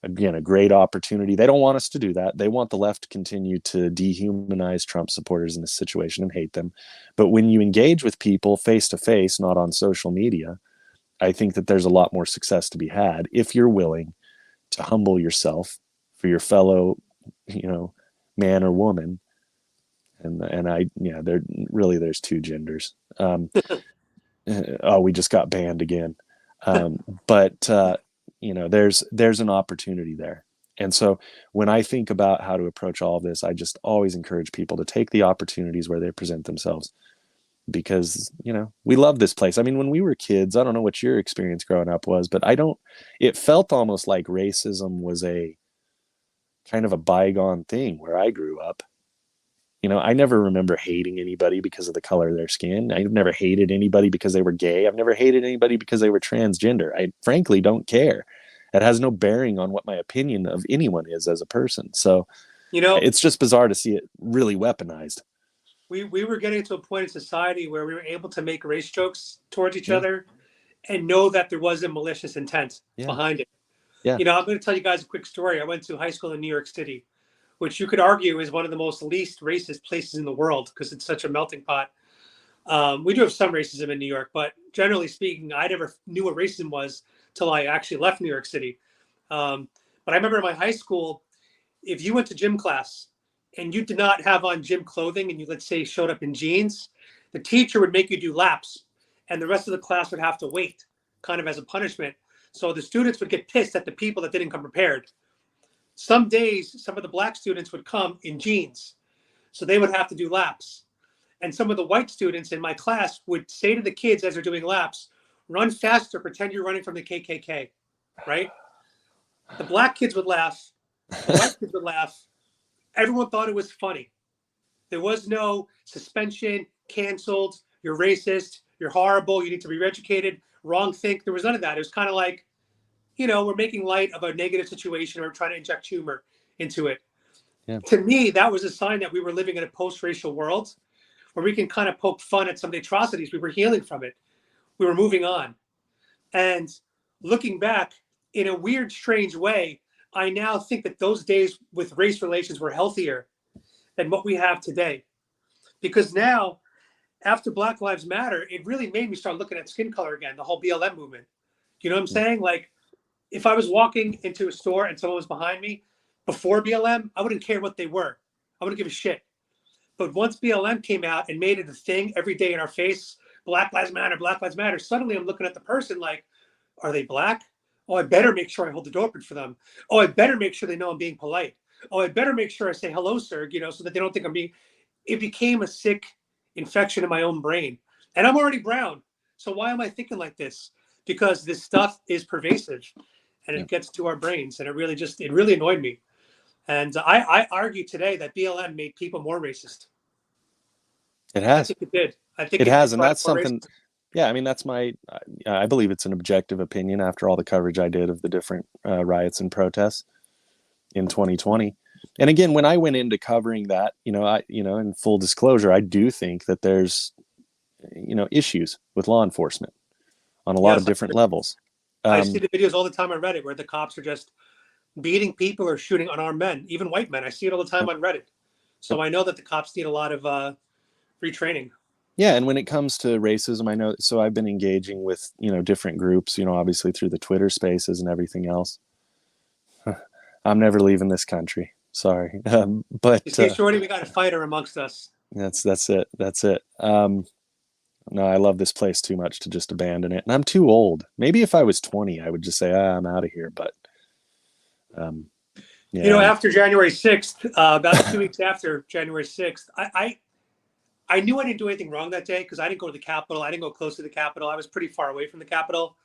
again, a great opportunity. They don't want us to do that. They want the left to continue to dehumanize Trump supporters in this situation and hate them. But when you engage with people face to face, not on social media, I think that there's a lot more success to be had if you're willing to humble yourself for your fellow, man or woman. There's two genders. We just got banned again. But there's an opportunity there. And so when I think about how to approach all of this, I just always encourage people to take the opportunities where they present themselves, because, we love this place. I mean, when we were kids, I don't know what your experience growing up was, but it felt almost like racism was a kind of a bygone thing where I grew up. I never remember hating anybody because of the color of their skin. I've never hated anybody because they were gay. I've never hated anybody because they were transgender. I frankly don't care. It has no bearing on what my opinion of anyone is as a person. So, it's just bizarre to see it really weaponized. We were getting to a point in society where we were able to make race jokes towards each other and know that there wasn't malicious intent behind it. Yeah. I'm going to tell you guys a quick story. I went to high school in New York City, which you could argue is one of the most least racist places in the world because it's such a melting pot. We do have some racism in New York, but generally speaking, I never knew what racism was till I actually left New York City. But I remember in my high school, if you went to gym class and you did not have on gym clothing and you, let's say, showed up in jeans, the teacher would make you do laps and the rest of the class would have to wait kind of as a punishment. So the students would get pissed at the people that didn't come prepared. Some days, some of the black students would come in jeans, so they would have to do laps. And some of the white students in my class would say to the kids as they're doing laps, run faster, pretend you're running from the KKK, right? The black kids would laugh, the white kids would laugh. Everyone thought it was funny. There was no suspension, canceled, you're racist, you're horrible, you need to be re-educated, wrong think. There was none of that. It was kind of like, we're making light of a negative situation or we're trying to inject humor into it. Yeah. To me, that was a sign that we were living in a post-racial world where we can kind of poke fun at some of the atrocities. We were healing from it. We were moving on. And looking back in a weird, strange way, I now think that those days with race relations were healthier than what we have today. Because now, after Black Lives Matter, it really made me start looking at skin color again, the whole BLM movement. You know what I'm saying? Like, if I was walking into a store and someone was behind me before BLM, I wouldn't care what they were. I wouldn't give a shit. But once BLM came out and made it a thing every day in our face, Black Lives Matter, suddenly I'm looking at the person like, are they black? Oh, I better make sure I hold the door open for them. Oh, I better make sure they know I'm being polite. Oh, I better make sure I say hello, sir, so that they don't think I'm being. It became a sick infection in my own brain. And I'm already brown. So why am I thinking like this? Because this stuff is pervasive and it gets to our brains. And it really annoyed me. And I argue today that BLM made people more racist. It has. I think it did. I think it has. And that's something. Racist. Yeah, I mean, that's I believe it's an objective opinion after all the coverage I did of the different riots and protests in 2020. And again, when I went into covering that, in full disclosure, I do think that there's, issues with law enforcement on a lot of different levels. I see the videos all the time on Reddit where the cops are just beating people or shooting unarmed men, even white men. I see it all the time on Reddit. So I know that the cops need a lot of retraining. Yeah, and when it comes to racism, I know. So I've been engaging with different groups, obviously through the Twitter Spaces and everything else. I'm never leaving this country. Sorry, but you see, Shorty, we got a fighter amongst us. That's it. No, I love this place too much to just abandon it, and I'm too old. Maybe if I was 20, I would just say, I'm out of here. But yeah. After January 6th, about 2 weeks after January 6th, I knew I didn't do anything wrong that day because I didn't go to the Capitol. I didn't go close to the Capitol. I was pretty far away from the Capitol.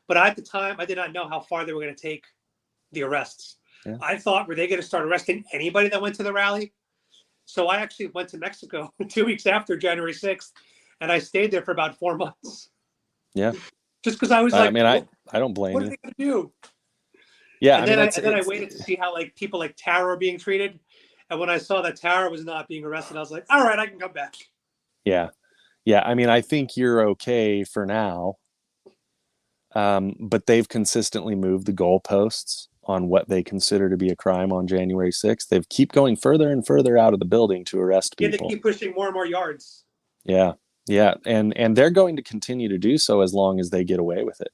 But at the time, I did not know how far they were going to take the arrests. Yeah. I thought, were they going to start arresting anybody that went to the rally? So I actually went to Mexico 2 weeks after January 6th, and I stayed there for about 4 months. Yeah. Just because I was like, I don't blame you. What are they going to do? Yeah. And then I waited to see how people like Tara are being treated. And when I saw that Tara was not being arrested, I was like, all right, I can come back. Yeah. Yeah. I mean, I think you're okay for now. But they've consistently moved the goalposts. on what they consider to be a crime on January 6th. They keep going further and further out of the building to arrest Yeah, they people. keep pushing more and more yards. Yeah. Yeah. And they're going to continue to do so as long as they get away with it.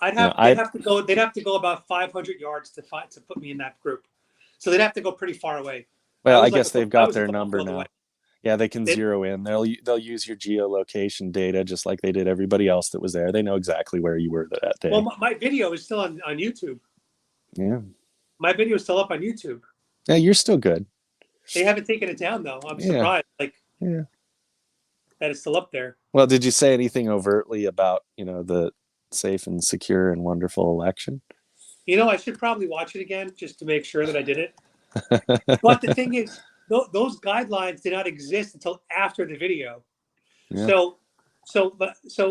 They'd have to go about 500 yards to put me in that group. So they'd have to go pretty far away. Well, I guess they've got their number now. Away. Yeah, they can zero in. They'll use your geolocation data just like they did everybody else that was there. They know exactly where you were that day. Well, my video is still on YouTube. Yeah. My video is still up on YouTube. Yeah, you're still good. They haven't taken it down though. I'm surprised. That it's still up there. Well, did you say anything overtly about, the safe and secure and wonderful election? I should probably watch it again just to make sure that I did it. But the thing is, those guidelines did not exist until after the video. Yeah. So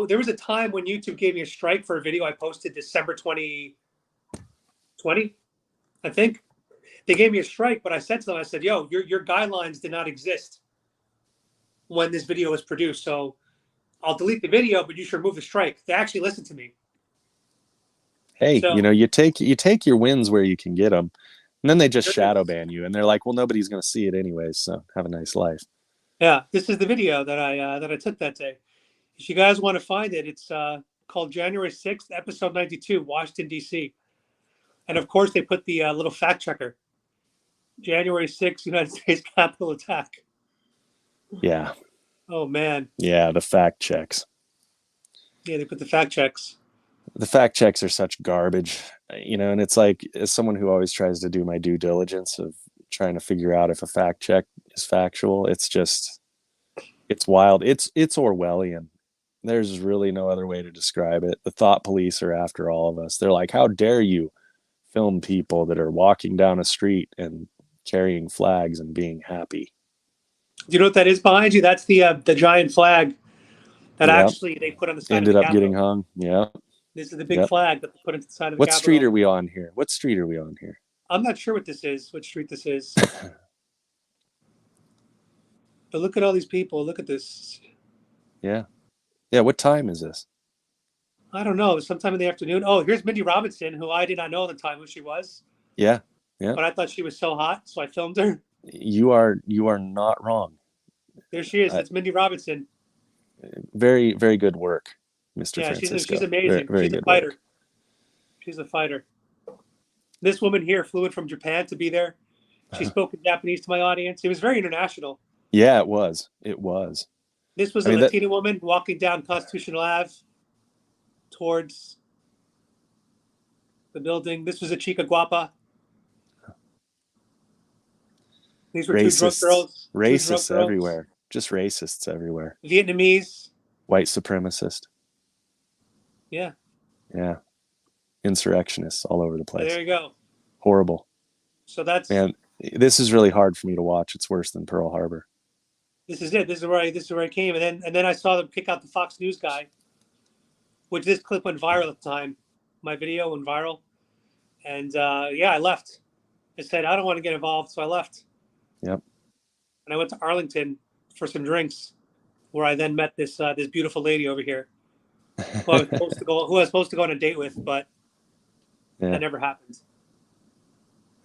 there was a time when YouTube gave me a strike for a video I posted December 2020, I think. They gave me a strike, but I said to them, I said, yo, your guidelines did not exist when this video was produced. So I'll delete the video, but you should remove the strike. They actually listened to me. Hey, you take your wins where you can get them. And then they just shadow ban you, and they're like, "Well, nobody's going to see it anyways, so have a nice life." Yeah, this is the video that I took that day. If you guys want to find it, it's called January 6th, episode 92, Washington D.C. And of course, they put the little fact checker: January 6th, United States Capitol attack. Yeah. Oh man. Yeah, the fact checks. Yeah, they put the fact checks. The fact checks are such garbage, and it's like, as someone who always tries to do my due diligence of trying to figure out if a fact check is factual, it's wild. It's Orwellian. There's really no other way to describe it. The thought police are after all of us. They're like, how dare you film people that are walking down a street and carrying flags and being happy? Do you know what that is behind you? That's the giant flag that actually they put on the side ended of the up getting hung. Yeah. This is the big flag that they put on the side of the What street are we on here? What street are we on here? I'm not sure what this is, what street this is. But look at all these people. Look at this. Yeah. Yeah, what time is this? I don't know. Sometime in the afternoon. Oh, here's Mindy Robinson, who I did not know at the time who she was. Yeah. Yeah. But I thought she was so hot, so I filmed her. You are not wrong. There she is. That's Mindy Robinson. Very, very good work, Mr. Francisco. She's amazing. She's a fighter. She's a fighter. This woman here flew in from Japan to be there. She spoke in Japanese to my audience. It was very international. Yeah, it was. It was. This was a Latina woman walking down Constitutional Ave towards the building. This was a chica guapa. These were two drunk girls. Racists everywhere. Just racists everywhere. Vietnamese. White supremacist. Yeah. Yeah. Insurrectionists all over the place. There you go. Horrible. So that's... Man, this is really hard for me to watch. It's worse than Pearl Harbor. This is it. This is where I came. And then I saw them kick out the Fox News guy, which this clip went viral at the time. My video went viral. And I left. I said, I don't want to get involved, so I left. Yep. And I went to Arlington for some drinks, where I then met this beautiful lady over here, who I was supposed to go on a date with, but that never happened.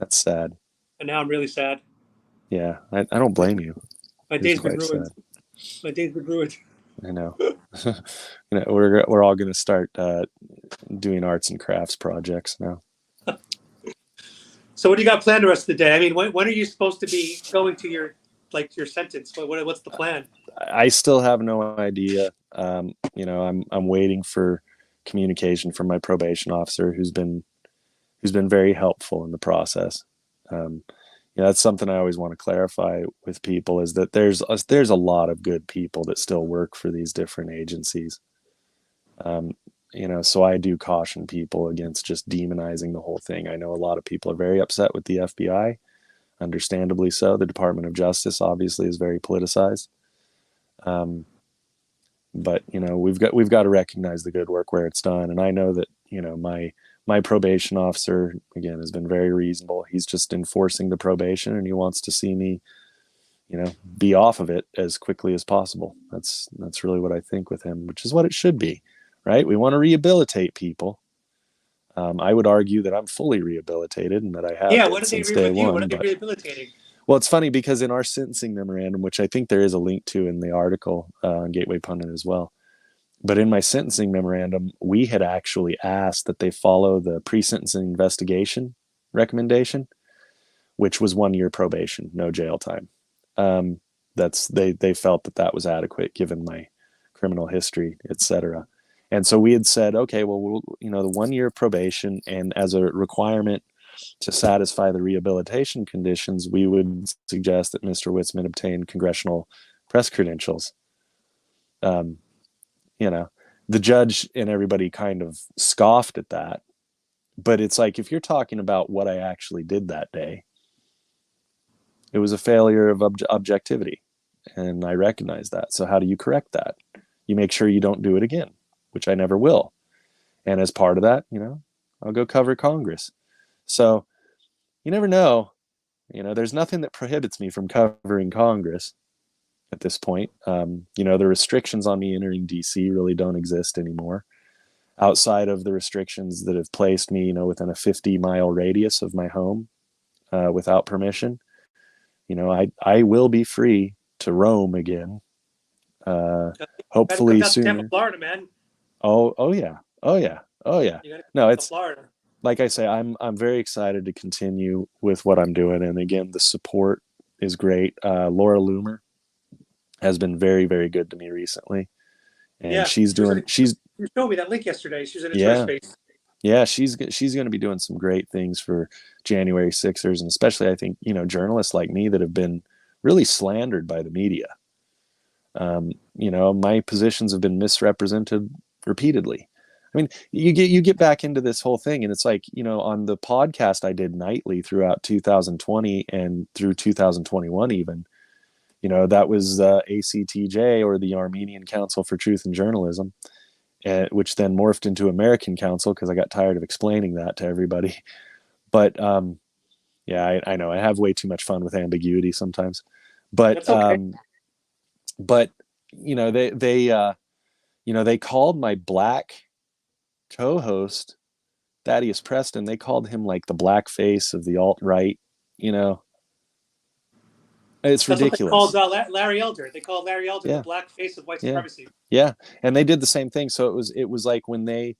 That's sad. And now I'm really sad. Yeah, I don't blame you. My day's been ruined. My day's been ruined. I know. We're all going to start doing arts and crafts projects now. So what do you got planned the rest of the day? I mean, when are you supposed to be going to your sentence? What's the plan? I still have no idea. I'm waiting for communication from my probation officer, who's been very helpful in the process. That's something I always want to clarify with people, is that there's a lot of good people that still work for these different agencies. So I do caution people against just demonizing the whole thing. I know a lot of people are very upset with the FBI, understandably so. The Department of Justice obviously is very politicized. But we've got to recognize the good work where it's done. And I know that, my probation officer, again, has been very reasonable. He's just enforcing the probation, and he wants to see me, be off of it as quickly as possible. That's really what I think with him, which is what it should be, right? We want to rehabilitate people. I would argue that I'm fully rehabilitated and that I have Yeah, been what did they since agree day with you? What one. are they But rehabilitating? well, it's funny because in our sentencing memorandum, which I think there is a link to in the article on Gateway Pundit as well, but in my sentencing memorandum, we had actually asked that they follow the pre-sentencing investigation recommendation, which was 1 year probation, no jail time. That's they felt that that was adequate given my criminal history, etc. And so we had said, okay, well, the 1 year probation, and as a requirement to satisfy the rehabilitation conditions, we would suggest that Mr. Witzemann obtain congressional press credentials. Um, you know, the judge and everybody kind of scoffed at that. But it's like, if you're talking about what I actually did that day, it was a failure of objectivity. And I recognize that. So how do you correct that? You make sure you don't do it again, which I never will. And as part of that, I'll go cover Congress. So you never know. There's nothing that prohibits me from covering Congress at this point. The restrictions on me entering DC really don't exist anymore, outside of the restrictions that have placed me, within a 50-mile radius of my home without permission. I will be free to roam again. Got to come Hopefully down to Tampa, sooner. Florida, man. Oh yeah. Oh yeah. Oh yeah. You got to No, come to it's Florida. like I say, I'm very excited to continue with what I'm doing, and again, the support is great. Laura Loomer has been very, very good to me recently, and Yeah, you showed me that link yesterday. She was in a Twitter yeah, space. yeah, she's going to be doing some great things for January Sixers, and especially I think journalists like me that have been really slandered by the media. My positions have been misrepresented repeatedly. I mean, you get back into this whole thing, and it's like, on the podcast I did nightly throughout 2020 and through 2021 even, that was ACTJ, or the Armenian Council for Truth and Journalism, which then morphed into American Council because I got tired of explaining that to everybody. But yeah, I know I have way too much fun with ambiguity sometimes. But That's okay. but they called my black co-host Thaddeus Preston. They called him like the black face of the alt-right. You know, it's That's what they called ridiculous. Larry Elder. They called Larry Elder the Yeah, black face of white yeah, supremacy. yeah. And they did the same thing. So it was like when they,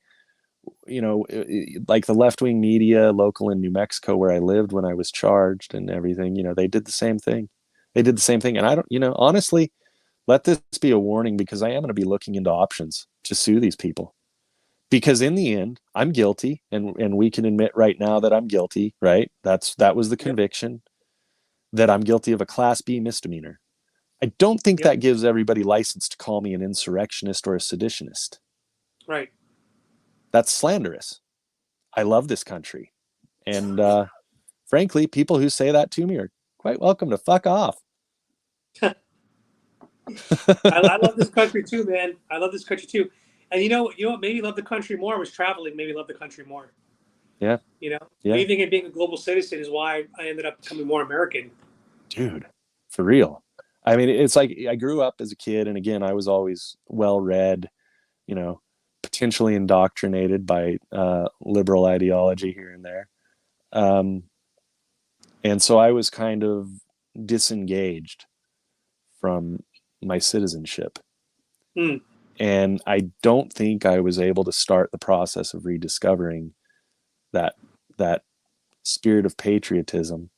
like the left-wing media local in New Mexico where I lived when I was charged and everything. They did the same thing. They did the same thing. And I don't, honestly, let this be a warning, because I am going to be looking into options to sue these people. Because in the end, I'm guilty, and we can admit right now that I'm guilty, right? That was the Yep. conviction, that I'm guilty of a Class B misdemeanor. I don't think Yep. that gives everybody license to call me an insurrectionist or a seditionist. Right. That's slanderous. I love this country. And frankly, people who say that to me are quite welcome to fuck off. I love this country too, man. I love this country too. And what made me love the country more was traveling. Made me love the country more. Yeah. Yeah. Leaving and being a global citizen is why I ended up becoming more American. Dude, for real. I mean, it's like I grew up as a kid, and again, I was always well read, potentially indoctrinated by liberal ideology here and there. And so I was kind of disengaged from my citizenship. Hmm. And I don't think I was able to start the process of rediscovering that spirit of patriotism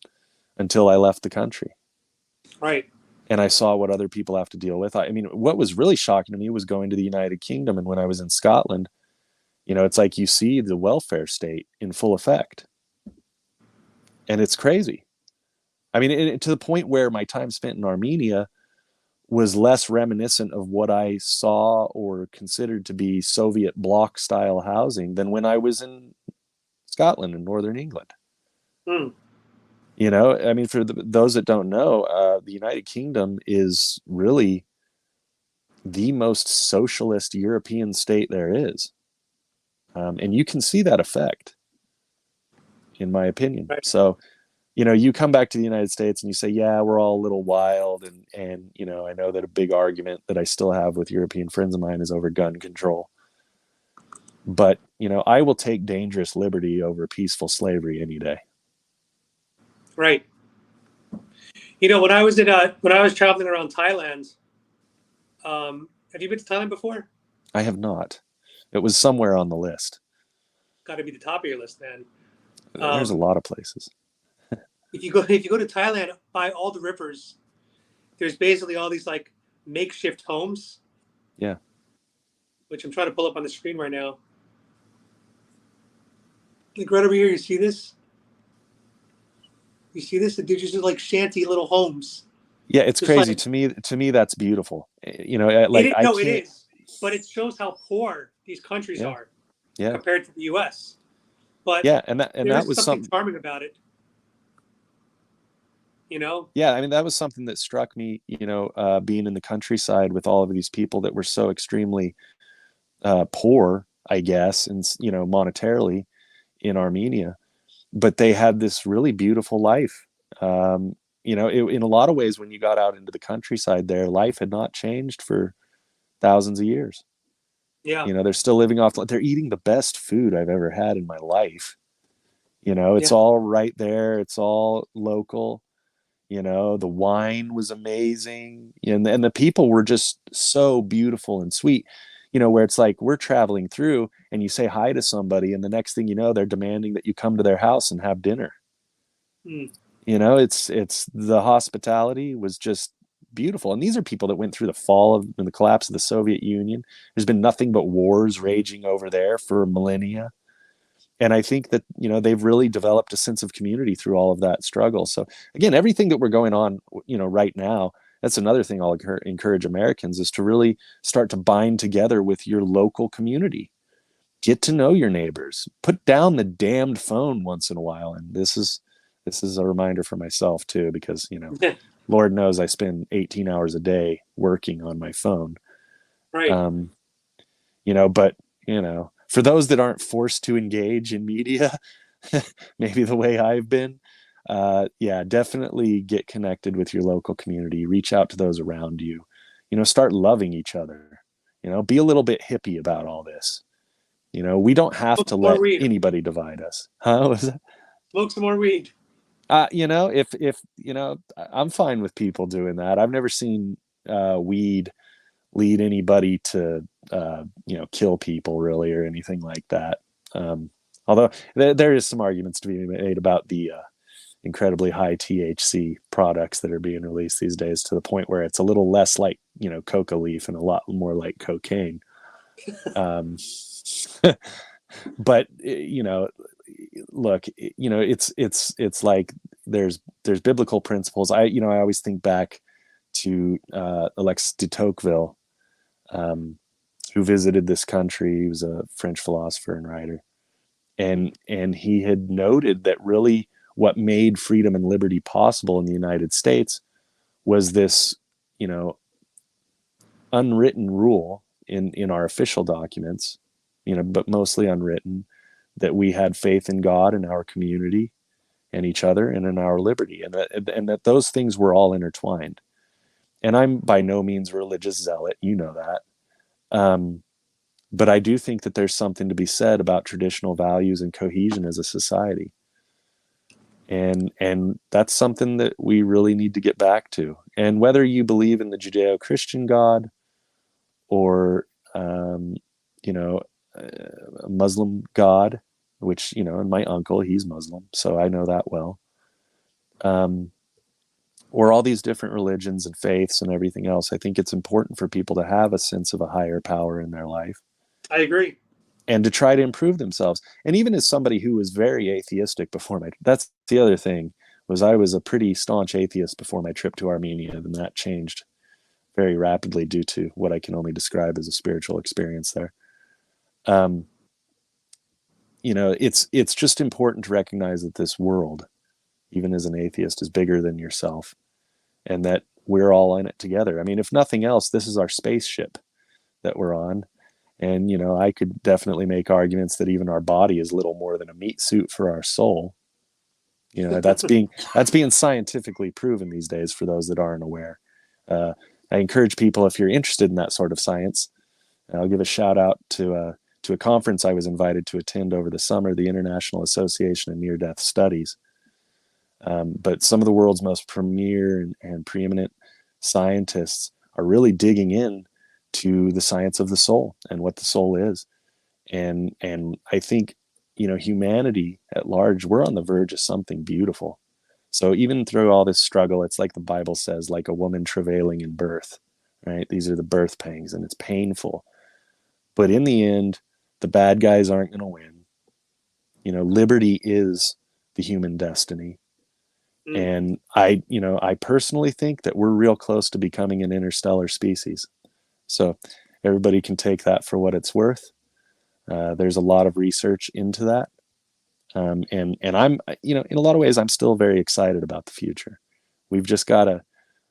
until I left the country. Right. And I saw what other people have to deal with. I mean, what was really shocking to me was going to the United Kingdom. And when I was in Scotland, it's like you see the welfare state in full effect. And it's crazy. I mean, to the point where my time spent in Armenia was less reminiscent of what I saw or considered to be Soviet bloc style housing than when I was in Scotland and Northern England. Hmm. I mean, for those that don't know, the United Kingdom is really the most socialist European state there is. And you can see that effect, in my opinion. Right. So, you come back to the United States and you say, yeah, we're all a little wild. And I know that a big argument that I still have with European friends of mine is over gun control. But, I will take dangerous liberty over peaceful slavery any day. Right. When I was traveling around Thailand, have you been to Thailand before? I have not. It was somewhere on the list. Got to be the top of your list, man. There's a lot of places. If you go to Thailand, by all the rivers, there's basically all these like makeshift homes. Yeah. Which I'm trying to pull up on the screen right now. Like right over here, you see this? You see this? They're just like shanty little homes. Yeah, it's Just crazy like to me. That's beautiful. it is, I no, it can't. is, but it shows how poor these countries Yeah, are yeah, compared to the U.S. But yeah, and there that is was something something. charming about it, you know. Yeah, I mean, that was something that struck me. Being in the countryside with all of these people that were so extremely poor, I guess, and monetarily in Armenia, but they had this really beautiful life. In a lot of ways, when you got out into the countryside, there, life had not changed for thousands of years. Yeah, They're still living off. They're eating the best food I've ever had in my life. It's yeah, all right there. It's all local. The wine was amazing, and the people were just so beautiful and sweet. Where it's like we're traveling through, and you say hi to somebody, and the next thing you know, they're demanding that you come to their house and have dinner. mm, It's the hospitality was just beautiful, and these are people that went through the fall of and the collapse of the Soviet Union. There's been nothing but wars raging over there for millennia, and I think that they've really developed a sense of community through all of that struggle. So again, everything that we're going on right now, that's another thing I'll encourage Americans is to really start to bind together with your local community. Get to know your neighbors, put down the damned phone once in a while. And this is a reminder for myself too, because Lord knows I spend 18 hours a day working on my phone. right. um but for those that aren't forced to engage in media, maybe the way I've been, yeah, definitely get connected with your local community, reach out to those around you, start loving each other, be a little bit hippie about all this. We don't have Smoke to some more let weed. anybody divide us. Huh? Smoke some more weed. If I'm fine with people doing that. I've never seen weed lead anybody to kill people really or anything like that. Although there is some arguments to be made about the incredibly high THC products that are being released these days, to the point where it's a little less like coca leaf and a lot more like cocaine. um, but look, it's like there's biblical principles. I always think back to Alexis de Tocqueville, who visited this country. He was a French philosopher and writer, and he had noted that really what made freedom and liberty possible in the United States was this, unwritten rule in our official documents, but mostly unwritten, that we had faith in God and our community and each other and in our liberty, and that those things were all intertwined. And I'm by no means a religious zealot, that. But I do think that there's something to be said about traditional values and cohesion as a society. And that's something that we really need to get back to. And whether you believe in the Judeo-Christian God or you know a Muslim God, which and my uncle, he's Muslim, so I know that well. um, or all these different religions and faiths and everything else, I think it's important for people to have a sense of a higher power in their life I agree. and to try to improve themselves. And even as somebody who was very atheistic before that's the other thing, was I was a pretty staunch atheist before my trip to Armenia, and that changed very rapidly due to what I can only describe as a spiritual experience there. Um, it's just important to recognize that this world, even as an atheist, is bigger than yourself, and that we're all in it together. I mean, if nothing else, this is our spaceship that we're on. And, I could definitely make arguments that even our body is little more than a meat suit for our soul. That's being scientifically proven these days for those that aren't aware. I encourage people, if you're interested in that sort of science, I'll give a shout out to to a conference I was invited to attend over the summer, the International Association of Near-Death Studies. But some of the world's most premier and preeminent scientists are really digging in to the science of the soul and what the soul is. And I think, humanity at large, we're on the verge of something beautiful. So even through all this struggle, it's like the Bible says, like a woman travailing in birth, right? These are the birth pangs, and it's painful. But in the end, the bad guys aren't going to win. Liberty is the human destiny. And I personally think that we're real close to becoming an interstellar species. So everybody can take that for what it's worth. There's a lot of research into that. And I'm, in a lot of ways, I'm still very excited about the future. We've just got to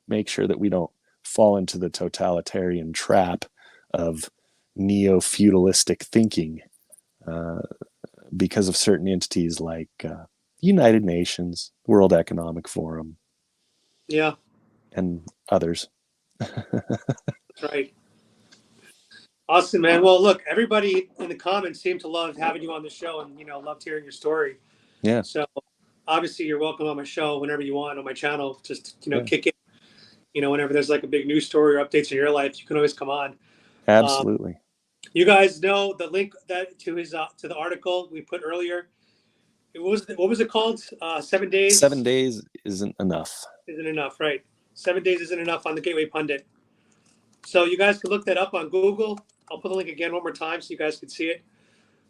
make sure that we don't fall into the totalitarian trap of neo-feudalistic thinking because of certain entities like United Nations, World Economic Forum, and others. That's right. Awesome, man. Well, look, everybody in the comments seemed to love having you on the show, and loved hearing your story. Yeah. So obviously, you're welcome on my show whenever you want on my channel. Just kick it. Whenever there's like a big news story or updates in your life, you can always come on. Absolutely. You guys know the link that to the article we put earlier. What was it called? 7 days. 7 days isn't enough. Isn't enough, right? 7 days isn't enough on the Gateway Pundit. So you guys can look that up on Google. I'll put the link again one more time so you guys can see it.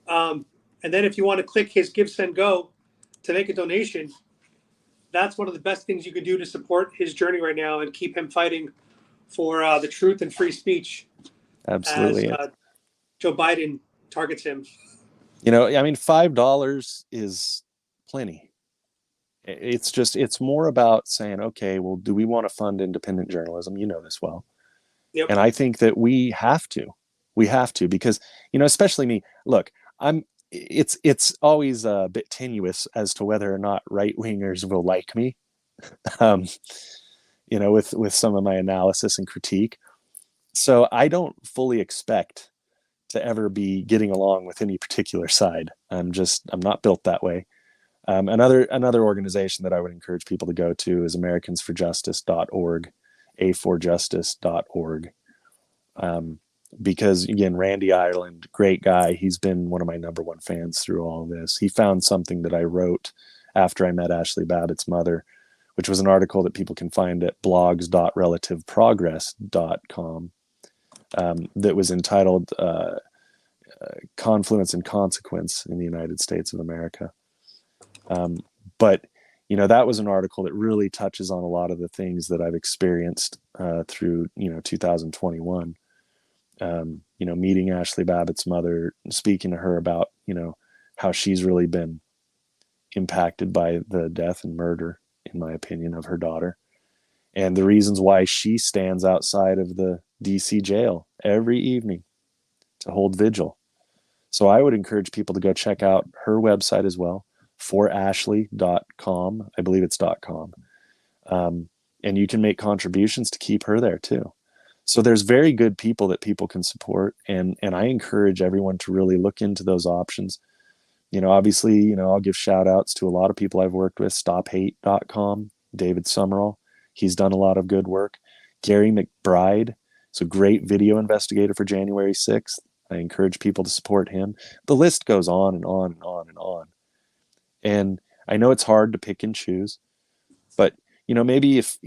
And then if you want to click his Give, Send, Go to make a donation, that's one of the best things you can do to support his journey right now and keep him fighting for the truth and free speech. Absolutely. As Joe Biden targets him. $5 is plenty. It's more about saying, okay, well, do we want to fund independent journalism? You know this well. Yep. And I think that we have to because, especially me, look, it's always a bit tenuous as to whether or not right wingers will like me, with some of my analysis and critique. So I don't fully expect to ever be getting along with any particular side. I'm not built that way. Another organization that I would encourage people to go to is americansforjustice.org, a4justice.org. Because again, Randy Ireland, great guy. He's been one of my number one fans through all of this. He found something that I wrote after I met Ashley Babbitt's mother, which was an article that people can find at blogs.relativeprogress.com, that was entitled Confluence and Consequence in the United States of America. But that was an article that really touches on a lot of the things that I've experienced through 2021. Meeting Ashley Babbitt's mother, speaking to her about how she's really been impacted by the death and murder, in my opinion, of her daughter, and the reasons why she stands outside of the DC jail every evening to hold vigil. So I would encourage people to go check out her website as well, forashley.com. I believe it's .com. And you can make contributions to keep her there too. So there's very good people that people can support. And I encourage everyone to really look into those options. Obviously, I'll give shout outs to a lot of people I've worked with, stophate.com, David Summerall. He's done a lot of good work. Gary McBride is a great video investigator for January 6th. I encourage people to support him. The list goes on and on and on and on. And I know it's hard to pick and choose, but, maybe if,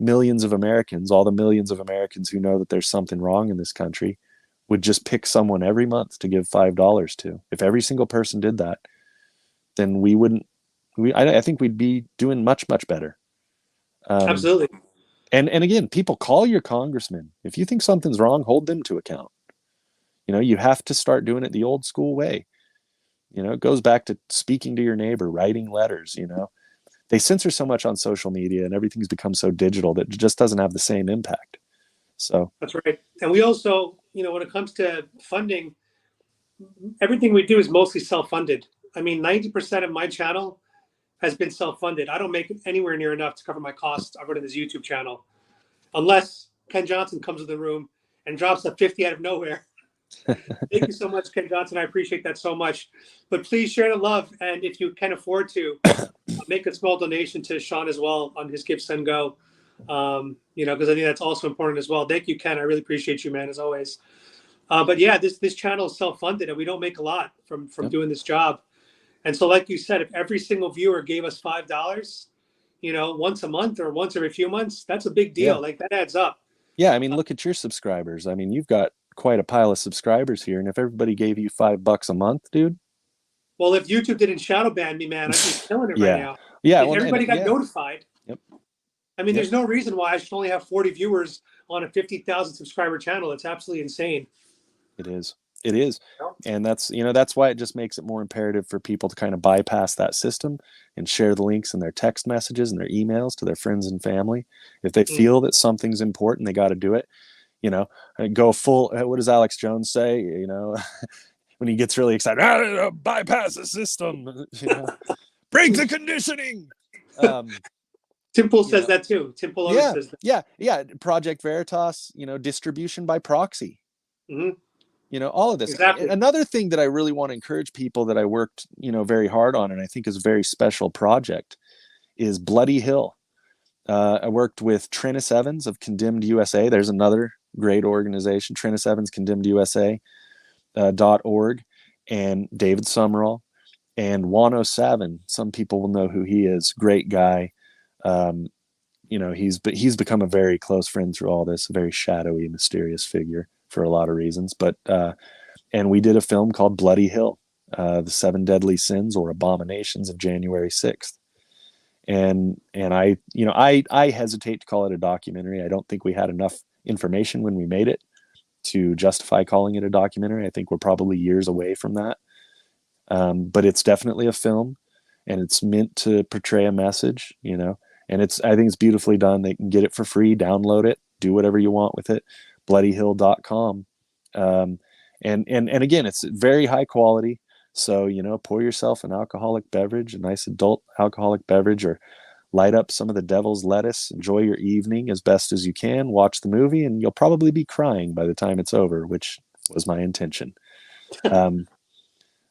millions of Americans, all the millions of Americans who know that there's something wrong in this country, would just pick someone every month to give $5 to. If every single person did that, then I think we'd be doing much, much better. Absolutely. And again, people, call your congressman. If you think something's wrong, hold them to account. You have to start doing it the old school way. It goes back to speaking to your neighbor, writing letters. They censor so much on social media and everything's become so digital that it just doesn't have the same impact. So that's right. And we also, when it comes to funding, everything we do is mostly self-funded. I mean, 90% of my channel has been self-funded. I don't make anywhere near enough to cover my costs of running this YouTube channel, unless Ken Johnson comes to the room and drops a 50 out of nowhere. Thank you so much, Ken Johnson. I appreciate that so much. But please share the love, and if you can afford to, make a small donation to Shawn as well on his Give Send Go. Because I think that's also important as well. Thank you, Ken. I really appreciate you, man, as always. But yeah, this channel is self-funded, and we don't make a lot from Yep. doing this job. And so, like you said, if every single viewer gave us $5, once a month or once every few months, that's a big deal. Yeah. Like that adds up. Yeah, I mean, look at your subscribers. I mean, you've got quite a pile of subscribers here, and if everybody gave you $5 a month, dude. Well, if YouTube didn't shadow ban me, man, I'd be killing it right Yeah. now. Yeah. If Well, everybody got yeah. notified. Yep. I mean, Yep. there's no reason why I should only have 40 viewers on a 50,000 subscriber channel. It's absolutely insane. It is. It is. And that's why it just makes it more imperative for people to kind of bypass that system and share the links in their text messages and their emails to their friends and family. If they feel that something's important, they got to do it. Go full. What does Alex Jones say? When he gets really excited, bypass the system. Break the conditioning. Tim Pool says that too. Tim Pool always says that. Yeah. Project Veritas. Distribution by proxy. Mm-hmm. All of this. Exactly. Another thing that I really want to encourage people that I worked, very hard on, and I think is a very special project, is Bloody Hill. I worked with Trennis Evans of Condemned USA. There's another great organization, Trennis Evans Condemned USA .org, and David Summerall and Wano Savin. Some people will know who he is. Great guy. He's become a very close friend through all this, a very shadowy, mysterious figure for a lot of reasons. But and we did a film called Bloody Hill, the 7 Deadly Sins or Abominations of January 6th. And I hesitate to call it a documentary. I don't think we had enough information when we made it to justify calling it a documentary. I think we're probably years away from that. But it's definitely a film, and it's meant to portray a message, and I think it's beautifully done. They can get it for free, download it, do whatever you want with it. bloodyhill.com. And again, it's very high quality. So, pour yourself an alcoholic beverage, a nice adult alcoholic beverage, or light up some of the devil's lettuce, enjoy your evening as best as you can, watch the movie, and you'll probably be crying by the time it's over, which was my intention.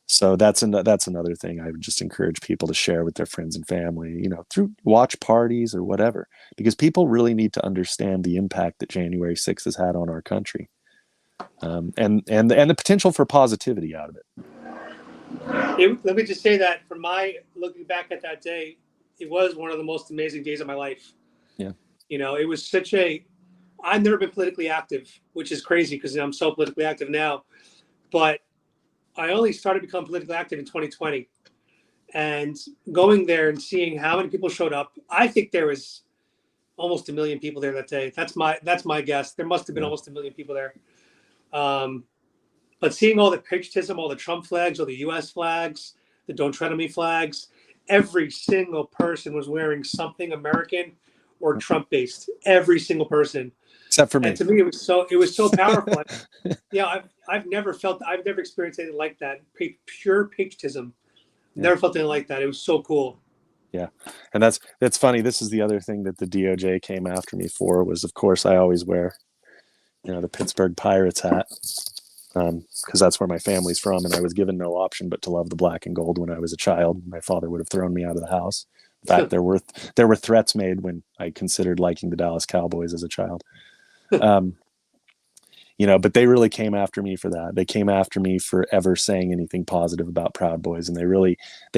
So that's another thing I would just encourage people to share with their friends and family, through watch parties or whatever, because people really need to understand the impact that January 6th has had on our country, and the potential for positivity out of it. Let me just say that from my looking back at that day, it was one of the most amazing days of my life. Yeah. It was I've never been politically active, which is crazy because I'm so politically active now. But I only started to become politically active in 2020. And going there and seeing how many people showed up, I think there was almost 1 million people there that day. That's my guess. There must have been almost 1 million people there. But seeing all the patriotism, all the Trump flags, all the U.S. flags, the Don't Tread on Me flags, every single person was wearing something American or Trump based. Every single person, except for me. And to me, it was so powerful. I've never experienced anything like that. Pure patriotism. Never felt anything like that. It was so cool. Yeah, and that's funny. This is the other thing that the DOJ came after me for. Was, of course, I always wear, the Pittsburgh Pirates hat. Because that's where my family's from, and I was given no option but to love the black and gold when I was a child. My father would have thrown me out of the house. In fact, there were threats made when I considered liking the Dallas Cowboys as a child. But they really came after me for that. They came after me for ever saying anything positive about Proud Boys, and they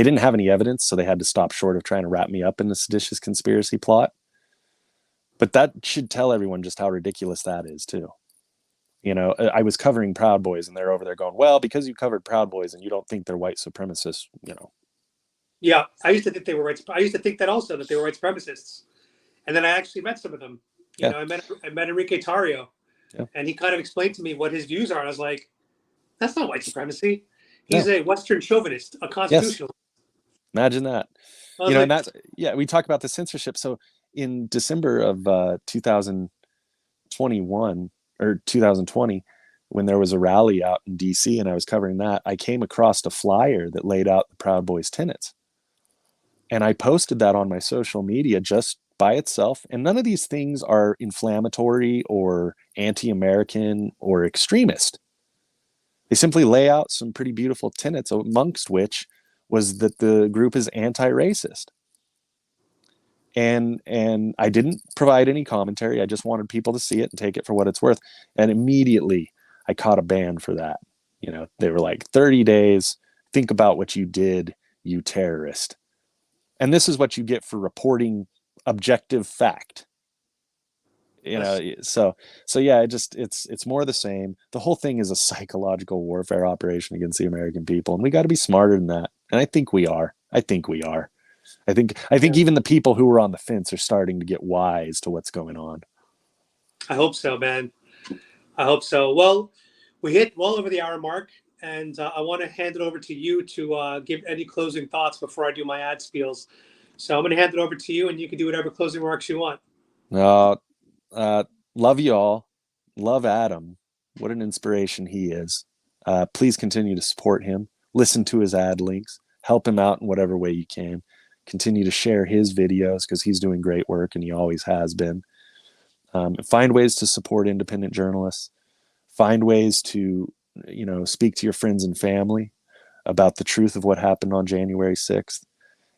didn't have any evidence, so they had to stop short of trying to wrap me up in the seditious conspiracy plot. But that should tell everyone just how ridiculous that is too. I was covering Proud Boys, and they're over there going, well, because you covered Proud Boys and you don't think they're white supremacists, Yeah, I used to think they were white. I used to think that also, that they were white supremacists. And then I actually met some of them. I met Enrique Tarrio, and he kind of explained to me what his views are. And I was like, that's not white supremacy. He's a Western chauvinist, a constitutionalist. Yes. Imagine that. And that's, we talk about the censorship. So in December of 2021, or 2020, when there was a rally out in DC and I was covering that, I came across a flyer that laid out the Proud Boys tenets. And I posted that on my social media just by itself. And none of these things are inflammatory or anti-American or extremist. They simply lay out some pretty beautiful tenets, amongst which was that the group is anti-racist. And I didn't provide any commentary. I just wanted people to see it and take it for what it's worth. And immediately I caught a ban for that. You know, they were like 30 days. Think about what you did, you terrorist. And this is what you get for reporting objective fact. You know, Yes, so yeah, it's more the same. The whole thing is a psychological warfare operation against the American people, and we got to be smarter than that. And I think we are. I think we are. I think yeah. even the people who were on the fence are starting to get wise to what's going on. I hope so, man. I hope so. Well, we hit well over the hour mark, and I want to hand it over to you to give any closing thoughts before I do my ad spiels. So I'm going to hand it over to you, and you can do whatever closing remarks you want. Uh, love you all. Love Adam. What an inspiration he is. Please continue to support him. Listen to his ad links. Help him out in whatever way you can. Continue to share his videos because he's doing great work and he always has been. Find ways to support independent journalists. Find ways to, speak to your friends and family about the truth of what happened on January 6th.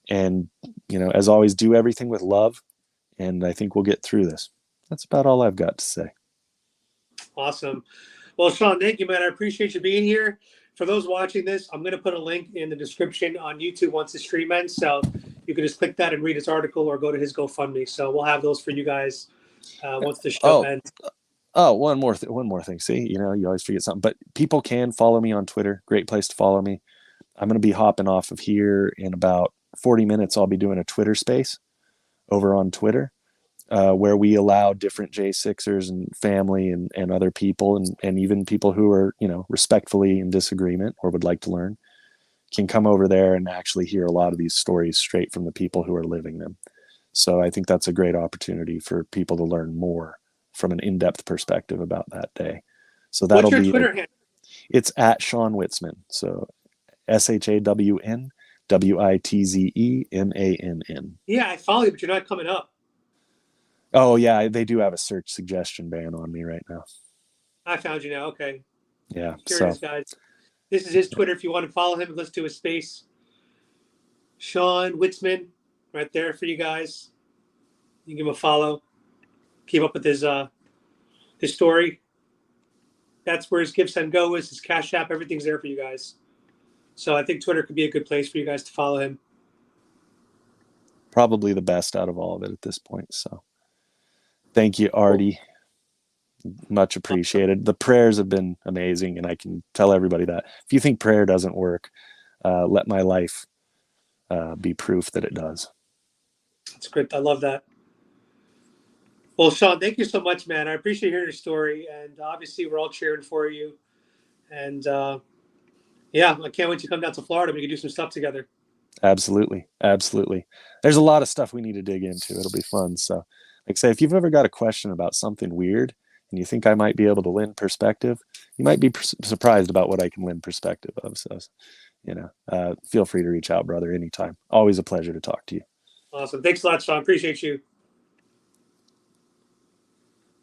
And, as always, do everything with love. And I think we'll get through this. That's about all I've got to say. Awesome. Well, Shawn, thank you, man. I appreciate you being here. For those watching this, I'm going to put a link in the description on YouTube once the stream ends. So you can just click that and read his article or go to his GoFundMe. So we'll have those for you guys once the show Oh, ends. one more thing. See, you always forget something. But people can follow me on Twitter. Great place to follow me. I'm going to be hopping off of here in about 40 minutes. I'll be doing a Twitter space over on Twitter. Where we allow different J6ers and family and other people and even people who are, respectfully in disagreement or would like to learn can come over there and actually hear a lot of these stories straight from the people who are living them. So I think that's a great opportunity for people to learn more from an in-depth perspective about that day. So What's that'll your be, Twitter handle? it's at Shawn Witzemann. So ShawnWitzmann. Yeah, I follow you, but you're not coming up. Oh yeah, they do have a search suggestion ban on me right now. I found you now. Okay. Yeah. Here it is, So guys. This is his Twitter. If you want to follow him, let's do his space. Shawn Witzemann, right there for you guys. You can give him a follow. Keep up with his story. That's where his Give Send Go is. His Cash App, everything's there for you guys. So I think Twitter could be a good place for you guys to follow him. probably the best out of all of it at this point. So thank you, Artie. Much appreciated. The prayers have been amazing, and I can tell everybody that. If you think prayer doesn't work, let my life be proof that it does. That's great. I love that. Well, Shawn, thank you so much, man. I appreciate hearing your story, and obviously we're all cheering for you. And yeah, I can't wait to come down to Florida. We can do some stuff together. Absolutely. Absolutely. There's a lot of stuff we need to dig into. It'll be fun. So, like I say, if you've ever got a question about something weird and you think I might be able to lend perspective, you might be surprised about what I can lend perspective of. So, feel free to reach out, brother, anytime. Always a pleasure to talk to you. Awesome. Thanks a lot, Shawn. Appreciate you.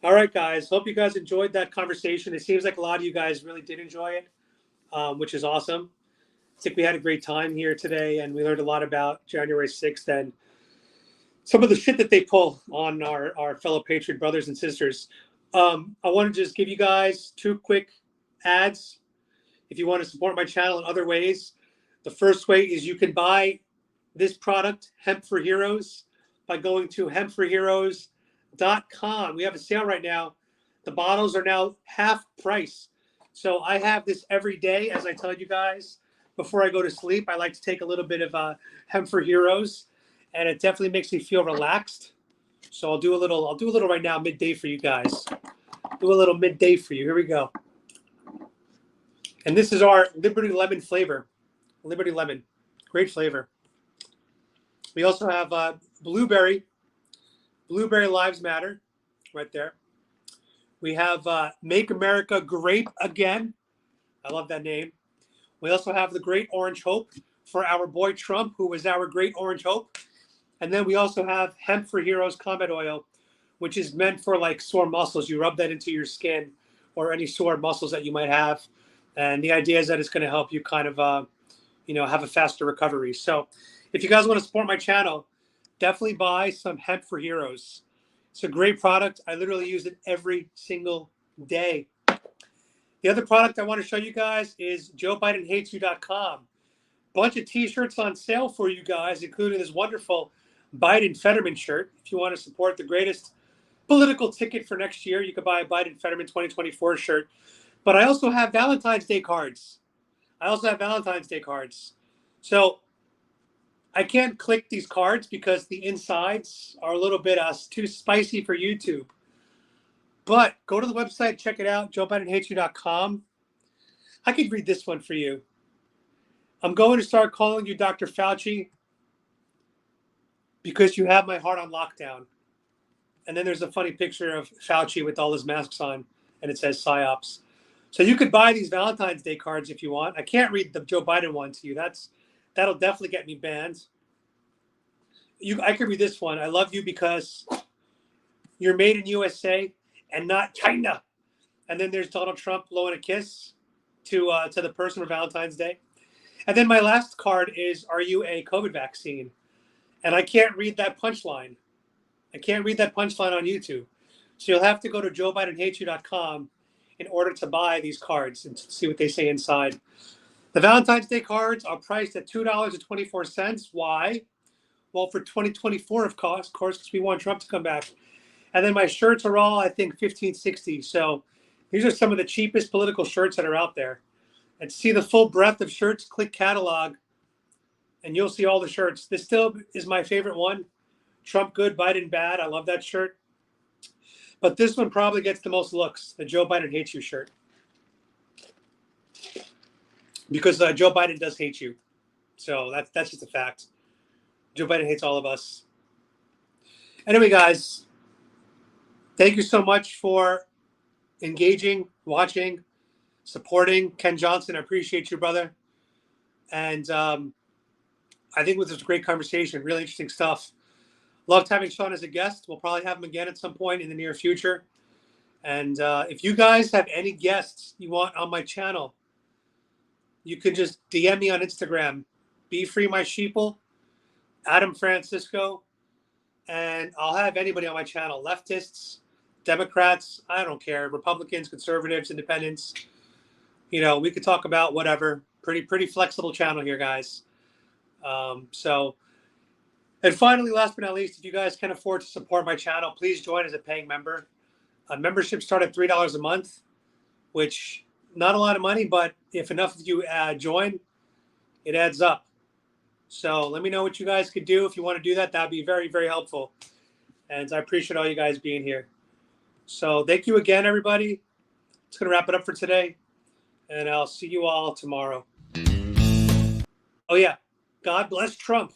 All right, guys. Hope you guys enjoyed that conversation. It seems like a lot of you guys really did enjoy it, which is awesome. I think we had a great time here today, and we learned a lot about January 6th and some of the shit that they pull on our fellow Patriot brothers and sisters. I want to just give you guys two quick ads if you want to support my channel in other ways. The first way is you can buy this product, Hemp for Heroes, by going to hempforheroes.com. We have a sale right now. The bottles are now half price. So I have this every day, as I tell you guys. Before I go to sleep, I like to take a little bit of Hemp for Heroes, and it definitely makes me feel relaxed. So I'll do a little right now, midday for you guys. Do a little midday for you. Here we go. And this is our Liberty Lemon flavor. Liberty Lemon. Great flavor. We also have Blueberry. Blueberry Lives Matter right there. We have Make America Grape Again. I love that name. We also have the Great Orange Hope for our boy Trump, who was our Great Orange Hope. And then we also have Hemp for Heroes Combat Oil, which is meant for like sore muscles. You rub that into your skin or any sore muscles that you might have. And the idea is that it's going to help you kind of, have a faster recovery. So if you guys want to support my channel, definitely buy some Hemp for Heroes. It's a great product. I literally use it every single day. The other product I want to show you guys is JoeBidenHatesYou.com. Bunch of t-shirts on sale for you guys, including this wonderful Biden Fetterman shirt. If you want to support the greatest political ticket for next year, you could buy a Biden Fetterman 2024 shirt. But I also have Valentine's Day cards. So I can't click these cards because the insides are a little bit too spicy for YouTube. But go to the website, check it out, JoeBidenHatesYou.com. I could read this one for you. I'm going to start calling you Dr. Fauci because you have my heart on lockdown. And then there's a funny picture of Fauci with all his masks on, and it says PSYOPs. So you could buy these Valentine's Day cards if you want. I can't read the Joe Biden one to you. That'll definitely get me banned. I could read this one. I love you because you're made in USA and not China. And then there's Donald Trump blowing a kiss to the person for Valentine's Day. And then my last card is, are you a COVID vaccine? And I can't read that punchline. on YouTube. So you'll have to go to JoeBidenHatesYou.com in order to buy these cards and see what they say inside. The Valentine's Day cards are priced at $2.24. Why? Well, for 2024, of course, because we want Trump to come back. And then my shirts are all, I think, $15.60. So these are some of the cheapest political shirts that are out there. And to see the full breadth of shirts, click catalog, and you'll see all the shirts. This still is my favorite one. Trump good, Biden bad. I love that shirt. But this one probably gets the most looks, the Joe Biden Hates You shirt. Because Joe Biden does hate you. So that's just a fact. Joe Biden hates all of us. Anyway, guys, thank you so much for engaging, watching, supporting. Ken Johnson, I appreciate you, brother. And I think it was a great conversation, really interesting stuff. Loved having Shawn as a guest. We'll probably have him again at some point in the near future. And if you guys have any guests you want on my channel, you can just DM me on Instagram. Be Free My Sheeple, Adam Francisco, and I'll have anybody on my channel. Leftists, Democrats, I don't care. Republicans, conservatives, independents. We could talk about whatever. Pretty flexible channel here, guys. And finally, last but not least, if you guys can afford to support my channel, please join as a paying member. Memberships start at $3 a month, which not a lot of money, but if enough of you join, it adds up. So let me know what you guys could do. If you want to do that, that'd be very, very helpful. And I appreciate all you guys being here. So thank you again, everybody. It's going to wrap it up for today. And I'll see you all tomorrow. Oh, yeah. God bless Trump.